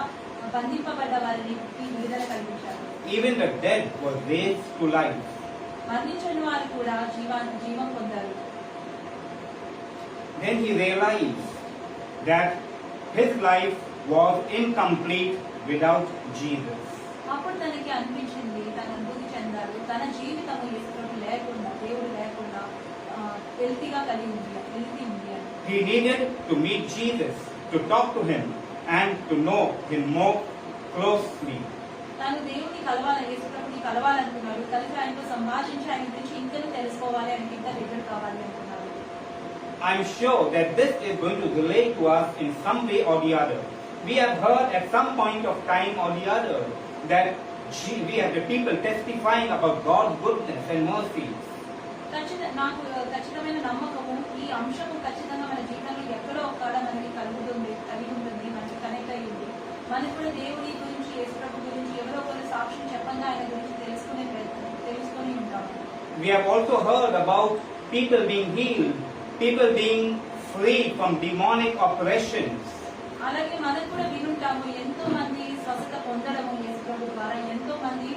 బంధింపబడ్డ వారిని విడుదల కలిగించాడు. Even the dead were raised to life. మరణించిన వారు కూడా జీవం పొందారు. Then he realized that his life was incomplete without Jesus. అప్పుడు తనకి అనిపించింది, తన అనుభూతి చెందాడు, తన జీవితం యేసు ప్రభు లేకుండా, దేవుడు లేకుండా హెల్తీగా కలిగి ఉంది అని. He needed to meet Jesus, to talk to him and to know him more closely. తను దేవుని కలవాలని, యేసు ప్రభుని కలవాలనుకున్నాడు. కలిసి ఆయనతో సంభాషించి ఆయన గురించి ఇంకా తెలుసుకోవాలి, ఆయనకి ఇంకా దగ్గర కావాలి అనుకున్నాడు. I'm sure that this is going to relate to us in some way or the other. We have heard at some point of time or the other that we have the people testifying about God's goodness and mercy. నాకు ఖచ్చితమైన నమ్మకము ఈ అంశము ఖచ్చితంగా మన జీవితంలో ఎక్కడో ఒక్కడ మనకి కలిగి ఉంటుంది, మనకి కనెక్ట్ అయ్యింది. మనకు కూడా దేవుడి గురించి, యేసు ప్రభు గురించి ఎవరో ఒకరు సాక్ష్యం చెప్పంగా ఆయన గురించి తెలుసుకొని ఉంటాము. We have also heard about people being healed, people being free from demonic oppressions. అలాగే మనం కూడా వినుంటాము, ఎంతో మంది స్వస్థత పొందడము యేసు ప్రభు ద్వారా, ఎంతో మంది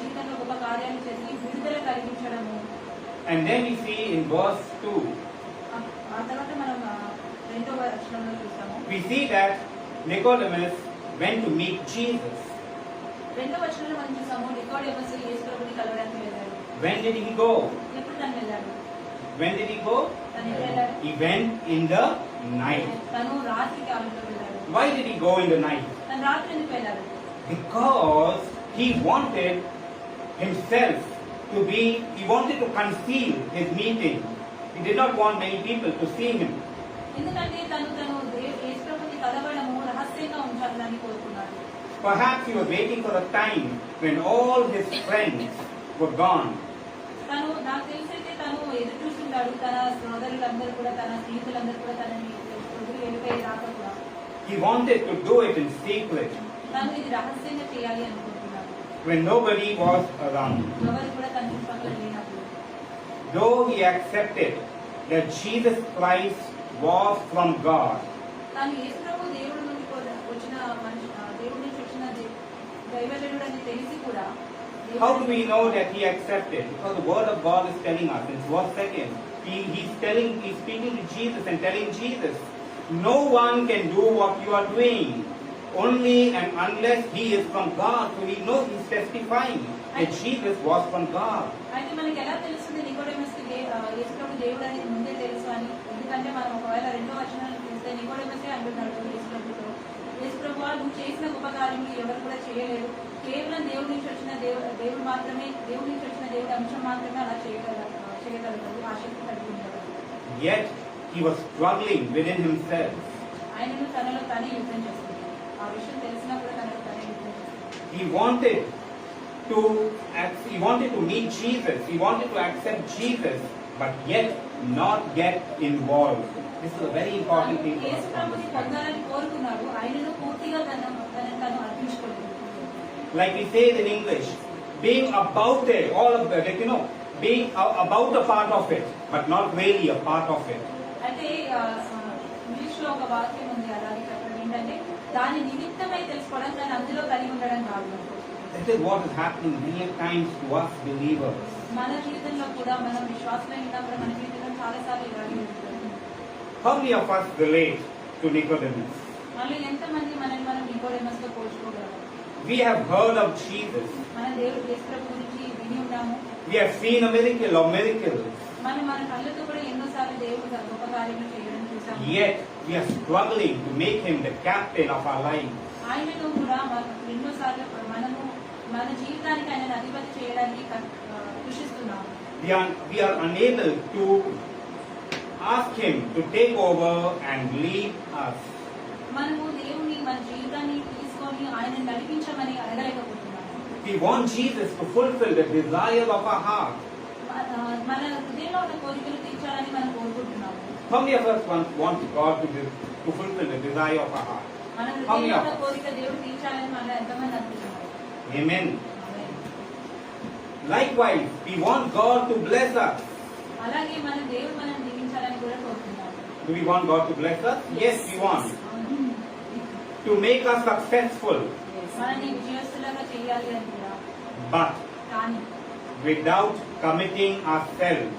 జీవితంలో గొప్ప కార్యాలు చేసి విడుదల కలిగించడము. And then we see in verse 2, ఆ తర్వాత మనం 2వ వచనంలో చూస్తాము. we see that Nicodemus went to meet Jesus. 2వ వచనంలో మనం చూసాము నికోడెమస్ యేసు ప్రభుని కలవడానికి వెళ్ళాడు. When did he go? ఎప్పుడు తను వెళ్ళాడు? When did he go? తను ఎప్పుడు వెళ్ళాడు? He went in the night. తను రాత్రి కాలంలో వెళ్ళాడు. Why did he go in the night? తను రాత్రి ఎందుకు వెళ్ళాడు? Because he wanted himself he wanted to conceal his meeting. He did not want many people to see him. ఎందుకంటే తను యేసు ప్రభుని కలవడము రహస్యంగా ఉంచాలని కోరుకున్నాడు. Perhaps he was waiting for the time when all his friends were gone. నాకు తెలిసైతే తను ఎదురు చూస్తుంటాడు, తన సోదరులందరూ కూడా, తన స్నేహితులందరూ కూడా తనని వదిలి వెళ్ళిపోయి రాక కూడా. He wanted to do it in secret తను ఇది రహస్యంగా చేయాలి అనుకుంటున్నాడు, when nobody was around. ఎవరు కూడా తన చుట్టుపక్కల లేనప్పుడు. Though he accepted that Jesus Christ was from God, తను యేసు ప్రభు దేవుడి నుండి వచ్చిన మనిషి, దేవుడి నుంచి వచ్చిన దైవజనుడు అని తెలిసి కూడా, how do we know that he accepted? Because the word of God is telling us in verse 2, he's speaking to Jesus and telling Jesus, no one can do what you are doing. only and unless he is from God. So we know he's testifying that Jesus was from God. అయితే మనకి ఎలా తెలుస్తుంది నికోడెమస్కి యేసుప్రభు దేవుడు అనేది ముందే తెలుసు అని? ఎందుకంటే మనం ఒకవేళ 2వ వచనాన్ని చూస్తే నికోడెమసే అంటున్నాడు యేసుప్రభుతో, యేసుప్రభు నువ్వు చేసిన గొప్ప కార్యములు ఎవరు కూడా చేయలేరు, కేవలం దేవుడి నుంచి వచ్చిన దేవుడు మాత్రమే, దేవుడి నుంచి వచ్చిన దేవుడి అంశం మాత్రమే అలా చేయగలరు, ఆ శక్తి కలిగి ఉండగలరు. Yet he was struggling within himself. ఆయనను తనలో తనే యుద్ధం చేస్తున్నాడు. ఆ విషయం తెలిసినా కూడా తనలో తనే యుద్ధం చేస్తున్నాడు. He wanted to meet Jesus. He wanted to accept Jesus, but yet not get involved. This is a very important thing for us Yesu to ప్రభుని understand. పొందాలని కోరుకున్నాడు, ఆయనను పూర్తిగా తను అర్పించుకోలేదు. Like we say it in English, being about it, all of it, like, being about a part of it, but not really a part of it. అంటే English లో ఒక వాక్యం ఉంది అలాగే చెప్పడం ఏంటంటే దాని నిమిత్తమై తెలుసుకోవడం, కానీ అందులో కలిగి ఉండడం కాదు. That is what is happening many times to us believers. మన జీవితంలో కూడా మనం విశ్వాసంలో ఉన్నప్పుడు మన జీవితంలో చాలా సార్లు ఇలాగే ఉంటుంది. How many of us relate to Nicodemus? మళ్ళీ ఎంతమంది మనల్ని మనం నికోడెమస్ తో పోల్చుకోగలరు? We have heard of Jesus. మన దేవుడు యేసుప్రభు గురించి విని ఉన్నాము, We have seen a miracle or miracles. మన కళ్ళతో కూడా ఎన్నోసార్లు దేవుడు గొప్ప కార్యములు చేయడం చూసాము. Yet we are struggling to make him the captain of our life. ఆయనను కూడా ఎన్నోసార్లు మనము మన జీవితానికి ఆయన అధిపతి చేయడానికి కృషిస్తున్నాము. We are unable to ask him to take over and lead us. మనము దేవుని మన జీవితాన్ని తీసుకొని ఆయన నడిపించమని అడగలేకపోతున్నాము. We want Jesus to fulfill the desire of our heart. మన హృదయంలో ఉన్న కోరికలు తీర్చాలని మనం కోరుకుంటున్నాము. How many of us want God to fulfill the desire of our heart? మన How many హృదయంలో of ఉన్న us? కోరిక దేవుడు తీర్చాలని మనం ఎంతమంది అనుకుంటున్నాము? Amen. Likewise, we want God to bless us. అలాగే మన దేవుడు మనం దీవించాలని కూడా కోరుకుంటున్నాము. Do we want God to bless us? Yes, we want. To make us successful. మనల్ని విజయస్తులుగా చేయాలి అని కూడా. But కానీ without committing ourselves,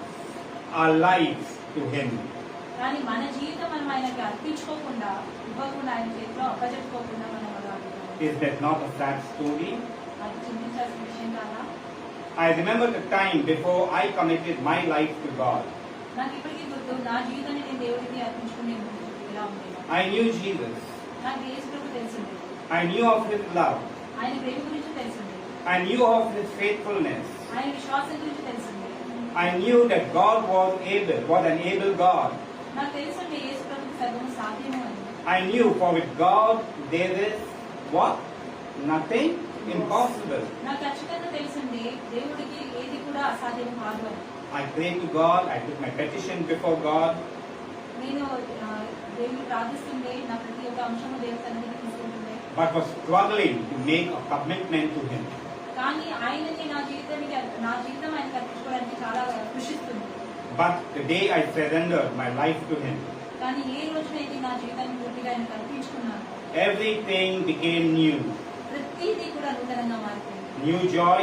our lives to Him. కానీ మన జీవితం మనం ఆయనకి అర్పించుకోకుండా, ఇవ్వకుండా, ఆయన చేతిలో అప్పచెప్పుకోకుండా మనం అలా Is that not a sad story? అది చింతించాల్సిన విషయం కాదా? I remember the time before I committed my life to God. నాకు ఇప్పటికీ గుర్తు, నా జీవితాన్ని నేను దేవుడికి అర్పించుకునే ముందు ఇలా ఉండేది. I knew Jesus. నాకు యేసుప్రభు తెలిసింది, I knew of His love. ఆయన ప్రేమ గురించి తెలిసింది, I knew of His faithfulness. ఆయన విశ్వాసం గురించి తెలిసింది. I knew that God was an able God. నాకు తెలుసండి యేసుప్రభుకి సర్వము సాధ్యము అని. I knew for with God there is what? Nothing impossible. నాకు ఖచ్చితంగా తెలిసింది దేవుడికి ఏది కూడా అసాధ్యం కాదు అని. I prayed to God. I took my petition before God. నేను దేవుడిని ప్రార్థిస్తుండే, నా ప్రతి ఒక్క అంశము దేవుడి సన్నిధికి తీసుకుంటుండే. But was struggling to make a commitment to Him. కానీ ఆయనని నా జీవితం ఆయన కల్పించుకోవడానికి చాలా కృషిస్తుంది. But the day I surrendered my life to Him, కానీ ఏ రోజునైతే నా జీవితాన్ని పూర్తిగా ఆయన కల్పించుకున్నాను, everything became new. ప్రతిదీ కూడా నూతనంగా మారిపోయింది. New joy,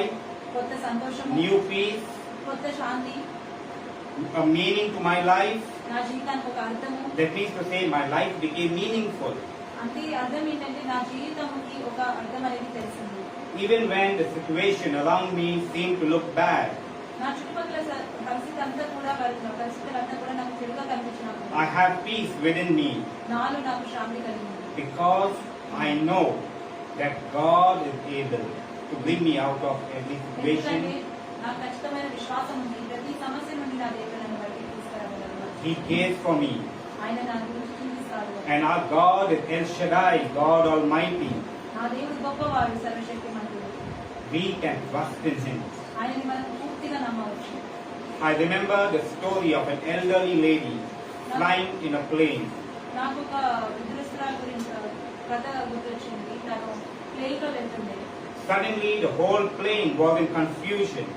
కొత్త సంతోషము, new peace, కొత్త శాంతి, a meaning to my life. నా జీవితానికి ఒక అర్థము. That means to say my life became meaningful. అంటే అర్థం ఏంటంటే నా జీవితంకి ఒక అర్థం అనేది తెలిసింది. Even when the situation around me seemed to look bad, నా చుట్టుపక్కల పరిస్థితులంతా కూడా నాకు చెడుగా కనిపించినప్పుడు I have peace within me నాలో నాకు శాంతి కలిగింది. because I know that God is able to bring me out of every ఎందుకంటే situation. నాకు ఖచ్చితమైన విశ్వాసం ఉంది, ప్రతి సమస్య నుండి నా దేవుడు నన్ను బయటికి తీసుకురాగలరు. He cares for me. ఆయన నా గురించి చింతిస్తాడు. And our God is El Shaddai, God Almighty. నా దేవుడు గొప్పవాడు, సర్వశక్తిమంతుడు. We can trust in Him. ఆయనని మనం పూర్తిగా నమ్మవచ్చు. I remember the story of an elderly lady flying in a plane. నాకు ఒక వృద్ధురాల గురించి కథ గుర్తొచ్చింది. తను ప్లేన్ లో వెళ్తుండే. Suddenly the whole plane was in confusion.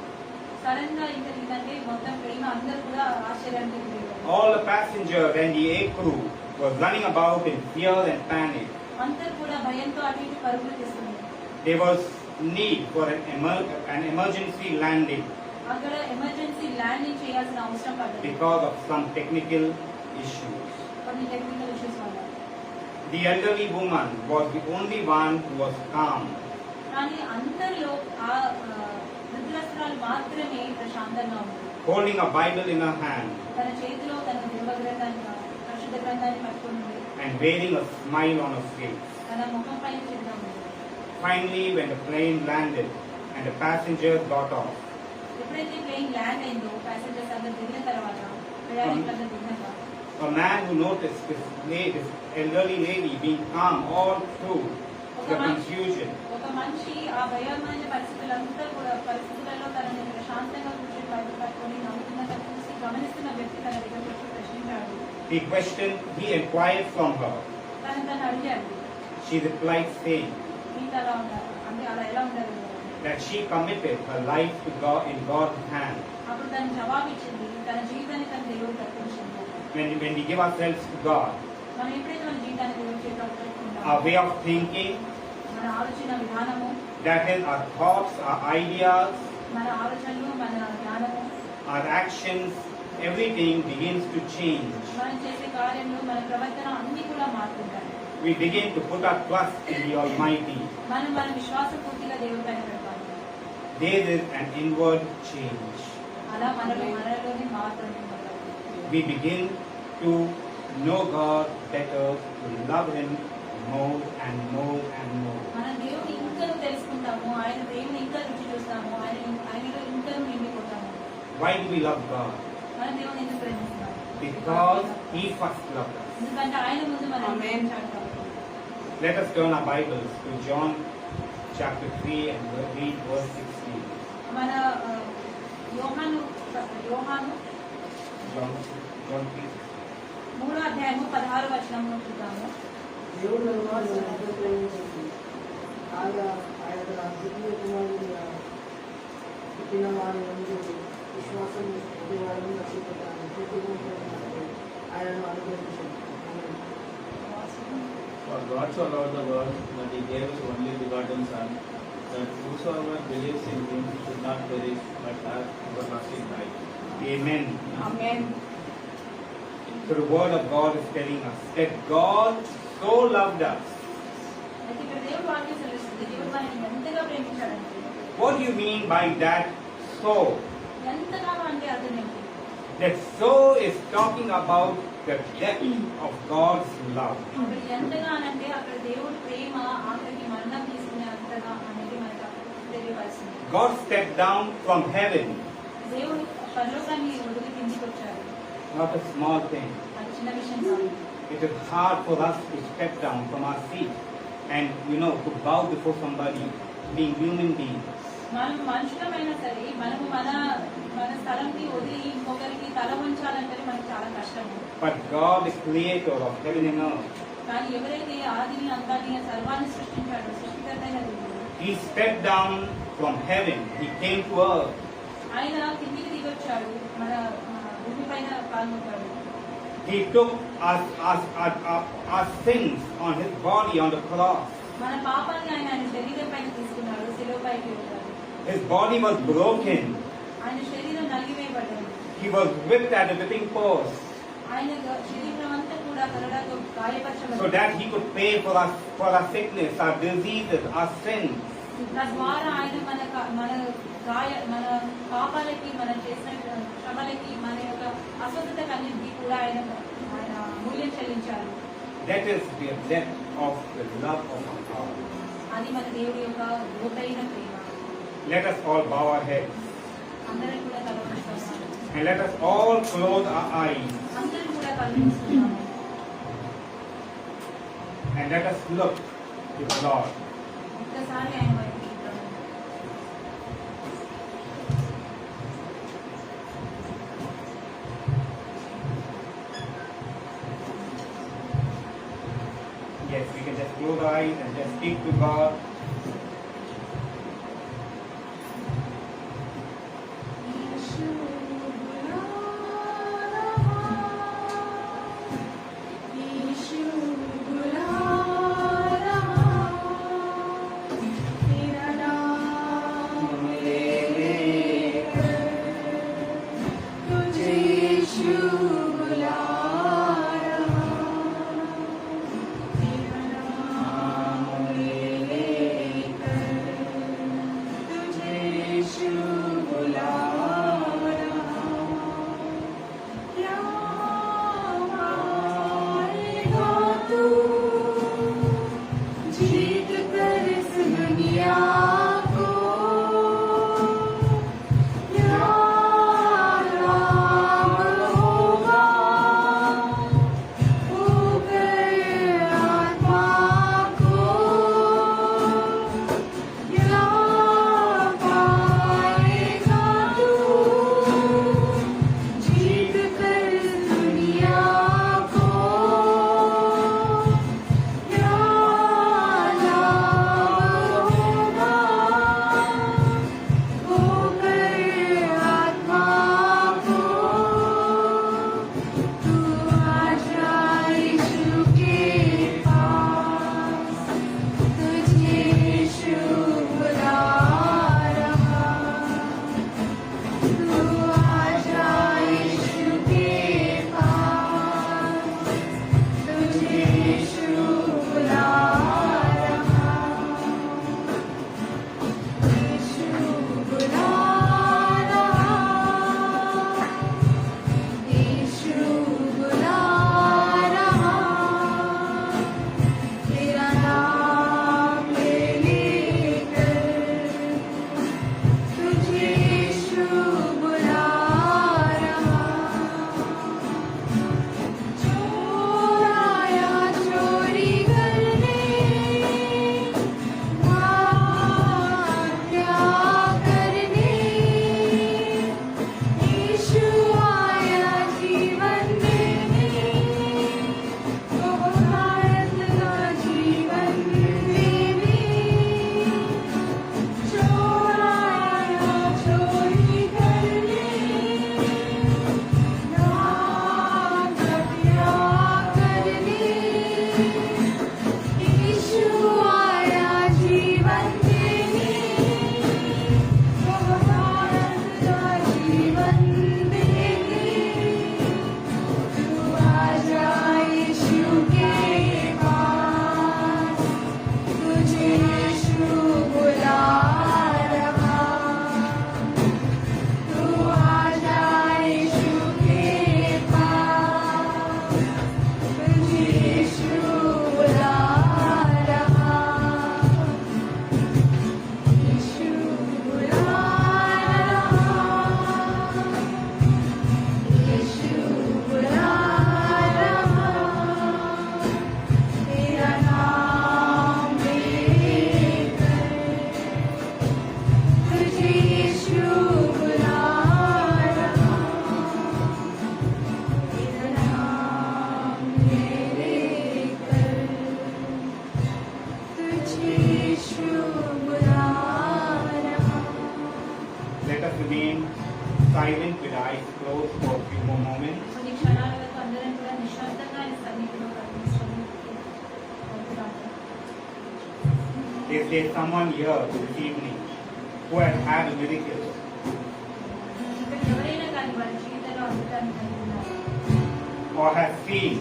Sudden గా ఏం జరిగిందంటే మొత్తం ప్లేన్ అందరూ కూడా ఆశ్చర్యానికి గురయ్యారు. All the passengers and the air crew were running about in fear and panic. అందరూ కూడా భయంతో అటు ఇటు పరుగులు తీస్తున్నారు. There was need for an emergency landing అక్కడ ఎమర్జెన్సీ ల్యాండింగ్ చేయాల్సిన అవసరం పడ్డది because of some technical issues. కొన్ని టెక్నికల్ ఇష్యూస్ వల్ల. The elderly woman was the only one who was calm. కానీ అందరిలో ఆ వృద్ధురాలు మాత్రమే ప్రశాంతంగా ఉంది. Holding a Bible in her hand తన చేతిలో తన దేవ గ్రంథాన్ని పరిశుద్ధ గ్రంథాన్ని పట్టుకుని ఉంది. and wearing a smile on her face. తన ముఖం పైన చిరునవ్వు ఉంది. Finally, when the plane landed and the passengers got off, ఎప్పుడైతే ప్లేన్ ల్యాండ్ అయిందో ప్యాసింజర్స్ అందరు దిగిన తర్వాత ప్రయాణికులందరూ దిగినాక a man who noticed this elderly lady being calm all through the confusion, ఒక మనిషి ఆ భయమైన పరిస్థితులలో తనని ప్రశాంతంగా కూర్చొని బయట పట్టుకొని నవ్వుతున్నట్టు చూసి గమనిస్తున్న వ్యక్తి తన దగ్గరకు వచ్చి ప్రశ్నించాడు. he inquired from her. తను అడిగాడు. She replied saying మీకు అలా ఉన్నారు అంటే అలా ఎలా ఉండదు that she committed her life to God in God's hand. అప్పుడు తను జవాబు ఇచ్చింది తన జీవితాన్ని తన దేవుడికి అర్పించింది. When we give ourselves to God, మనం ఎప్పుడైతే మన జీవితాన్ని దేవుడి చేతిలో our అర్పించుకుంటామో way of thinking, మన ఆలోచన విధానము, that is our thoughts, our ideas, మన ఆలోచనలు, మన జ్ఞానము, our actions, everything begins to change. మనం చేసే కార్యంలో మన ప్రవర్తన అన్ని కూడా మారుతుంటాయి. We begin to put our trust in the Almighty. మనం మన విశ్వాసం పూర్తిగా దేవుడి పైన పెడతాము. There is an inward change. అలా మనలోని మార్పు అనేది మొదలవుతుంది. We begin to know God better, to love Him more and more and more. మనం దేవుని ఇంకా తెలుసుకుంటాము, ఆయన దేవుని ఇంకా రుచి చూస్తాము, ఆయనలో ఇంకా నిండిపోతాము. Why do we love God? మన దేవుని ఎందుకు ప్రేమిస్తున్నాము? Because He first loved us. ఎందుకంటే ఆయన ముందు మనం ప్రేమించాడు కాబట్టి. Let us turn our Bibles to John chapter 3 and read verse 16. మన యోహాను John 3. 3వ అధ్యాయము 16వ వచనంలో చూద్దాము. దేవుడు నన్ను ఎంతో ప్రేమించింది. కాగా ఆయన తన ద్వితీయ కుమారుని పుట్టిన వారి నుండి విశ్వాసం వారిని నచ్చిపోతాను ఆయనను అనుగ్రహించింది. For God so loved the world that He gave His only begotten Son, that whosoever believes in Him should not perish but have everlasting life. Amen. Amen. So the word of God is telling us that God so loved us. అయితే ఇక్కడ దేవుడు వాక్యం సెలవిస్తుంది. దేవుడు మనల్ని ఎంతగా ప్రేమించాడంటే. What do you mean by that so? ఎంతగానో అంటే అర్థం ఏంటి? That so is talking about the depth of God's love. అక్కడ ఎంతగానంటే అక్కడ దేవుడి ప్రేమ ఆఖరికి మరణం తీసుకునే అంతగా అనేది మనకు తెలియవలసింది. God stepped down from heaven. దేవుడు పరలోకాన్ని ఒడిగి కిందికి వచ్చాడు. Not a small thing. అది చిన్న విషయం కాదు. It is hard for us to step down from our seat and to bow before somebody, being human beings. మనం మనుషులమైనా సరే మనము మన స్థలంకి వదిలి ఇంకొకరికి తల ఉంచాలంటే మనకు చాలా కష్టము. But God, the creator of heaven and earth, కానీ ఎవరైతే ఆదిని అంతాన్ని సర్వాన్ని సృష్టించాడో సృష్టికర్త అయిన దేవుడు, He stepped down from heaven. He came to earth. ఆయన కిందికి దిగొచ్చాడు, మన భూమి పైన పాల్గొంటాడు. He took our sins on His body on the cross. మన పాపాన్ని ఆయన శరీరం పైన తీసుకున్నాడు, శిలువ పైకి వెళ్ళాడు. His body was broken. ఆయన శరీరం నలిగివేయబడ్డది. He was whipped at the whipping post ఆయన శరీరం అంతా కూడా కరడాతో so గాయపరచబడింది. that He could pay for our sickness, our diseases, our sins. తద్వారా ఆయన మన పాపాలకి మనం చేసిన శ్రమలకి మన యొక్క అస్వస్థతలన్నింటినీ కూడా ఆయన మూల్యం చెల్లించారు. That is the depth of the love of our God. అది మన దేవుడి యొక్క లోతైన ప్రేమ. Let us all bow our heads అందరం కూడా కలవరిస్తున్నాము. and let us all close our eyes అందరం కూడా కలవరిస్తున్నాము. and let us look to the Lord. ఒక్కసారి ఆయన వైపు చూద్దాము. Yes, we can just close our eyes and just speak to God. remain silent with eyes closed for a few more moments. కొన్ని క్షణాల వరకు అందరం కూడా నిశ్శబ్దంగా ఆయన సన్నిధిలో కనిపించండి. Is there someone here this evening who has had a miracle ఇక్కడ ఎవరైనా కానీ వారి జీవితంలో అద్భుతాన్ని కలిగి ఉన్నారు, or has seen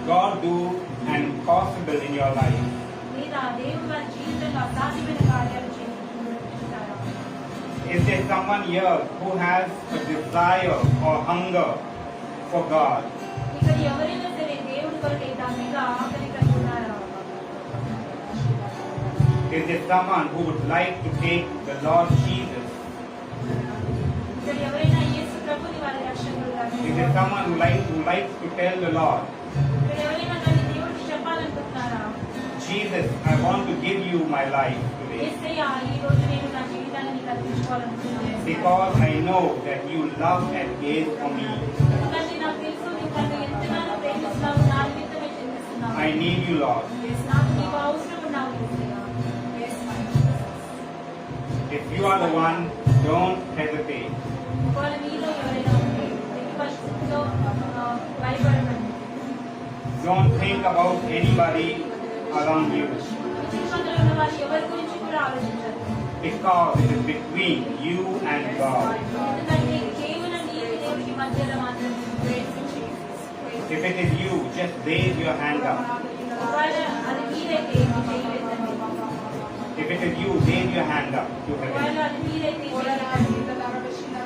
God do an impossible in your life? లేదా దేవుడు వారి జీవితంలో అసాధ్యమైన కార్యాలు చేస్తున్నారా? Is there someone here who has a desire or hunger for God? ఇక్కడ ఎవరైనా సరే దేవుడి కొరకు దానిగా ఆకలి కలిగి ఉన్నారా? Is there someone who would like to take the Lord Jesus? ఇక్కడ ఎవరైనా యేసు ప్రభుని వారి రక్షకుడుగా Is there someone who likes to tell the Lord, ఇక్కడ ఎవరైనా కానీ దేవుడికి చెప్పాలనుకుంటున్నారా? Jesus, I want to give you my life today యేసయ్యా, ఈ రోజు నేను నా జీవితాన్ని నీకు అర్పించుకోవాలనుకుంటున్నాను. because I know that you love and care for me. ఎందుకంటే నాకు తెలుసు నీవు నన్ను ఎంతగానో ప్రేమిస్తున్నావు, నా నిమిత్తమే చింతిస్తున్నావు. I need you, Lord. నాకు నీకు అవసరం ఉన్నావు యేసయ్యా. If you are the one, don't hesitate. ఒకవేళ మీలో ఎవరైనా ఉంటే ఎట్టి పరిస్థితుల్లో భయపడకండి. Don't think about anybody around you మీ చుట్టుపక్కల ఉన్న వారు ఎవరి గురించి కూడా ఆలోచించండి. because it is between you and God. ఎందుకంటే కేవలం నీకు దేవుడికి మధ్యలో మాత్రమే. If it is you, just raise your hand up. ఒకవేళ అది మీరైతే మీ చేయి ఎత్తండి. If it is you, raise your hand up to ఒకవేళ heaven. అది మీరైతే మీ చేయి ఎత్తండి.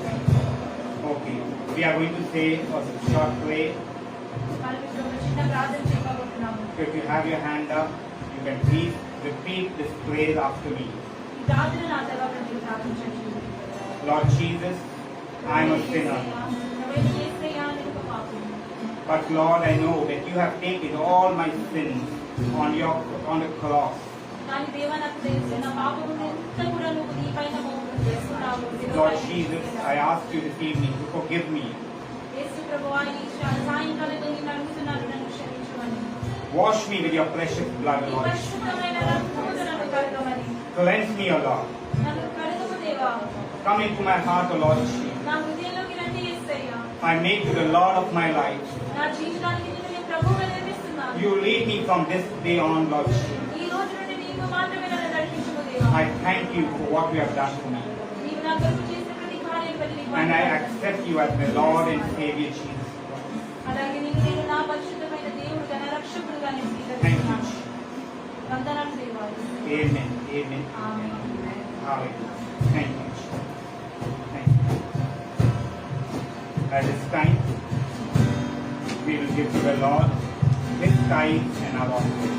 Okay, we are going to say a short prayer. మనం ఇప్పుడు ఒక చిన్న ప్రార్థన చేయబోతున్నాము. So if you have your hand up, you can please repeat this prayer after me. ఈ ప్రార్థన నా తర్వాత మీరు ప్రార్థించండి. Lord Jesus, I am a sinner. ఎవరైనా యేసయ్యా నేను ఒక పాపిని. But Lord, I know that you have taken all my sins on the cross. కానీ దేవా నాకు తెలుసు నా పాపమును ఎంత కూడా నువ్వు నీ పైన మోపుడు చేసుకున్నావు. Lord Jesus, I ask you this evening to forgive me. యేసు ప్రభువా, ఈ సాయంకాలంలో నిన్ను అడుగుతున్నాను, నన్ను క్షమించమని. Wash me with your precious blood, నీ Lord. పరిశుద్ధమైన రక్తముతో నన్ను కడగమని. Cleanse me, O Lord. నన్ను కడగము దేవా. Come into my heart, O Lord Jesus. నా హృదయంలోకి రండి యేసయ్యా. I make you the Lord of my life. నా జీవితానికి నిన్ను నేను ప్రభువుగా నిర్మిస్తున్నాను. You lead me from this day on, Lord Jesus. ఈ రోజు నుండి నీకు మాత్రమే నన్ను నడిపించుము దేవా. I thank you for what you have done for me. నీవు నా కొరకు చేసిన ప్రతి కార్యం బట్టి నీకు And I వందనాలు. accept you as my Lord and Savior, Jesus. అలాగే నేను నా పరిశుద్ధమైన దేవుడుగా నా రక్షకుడుగా నేను Thank you. స్వీకరిస్తున్నాను. Jesus. వందనాలు దేవా. Amen. Amen. Amen. Hallelujah. Thank you. Jesus. Thank you. At this time, we will give to the Lord His tithes and our offering.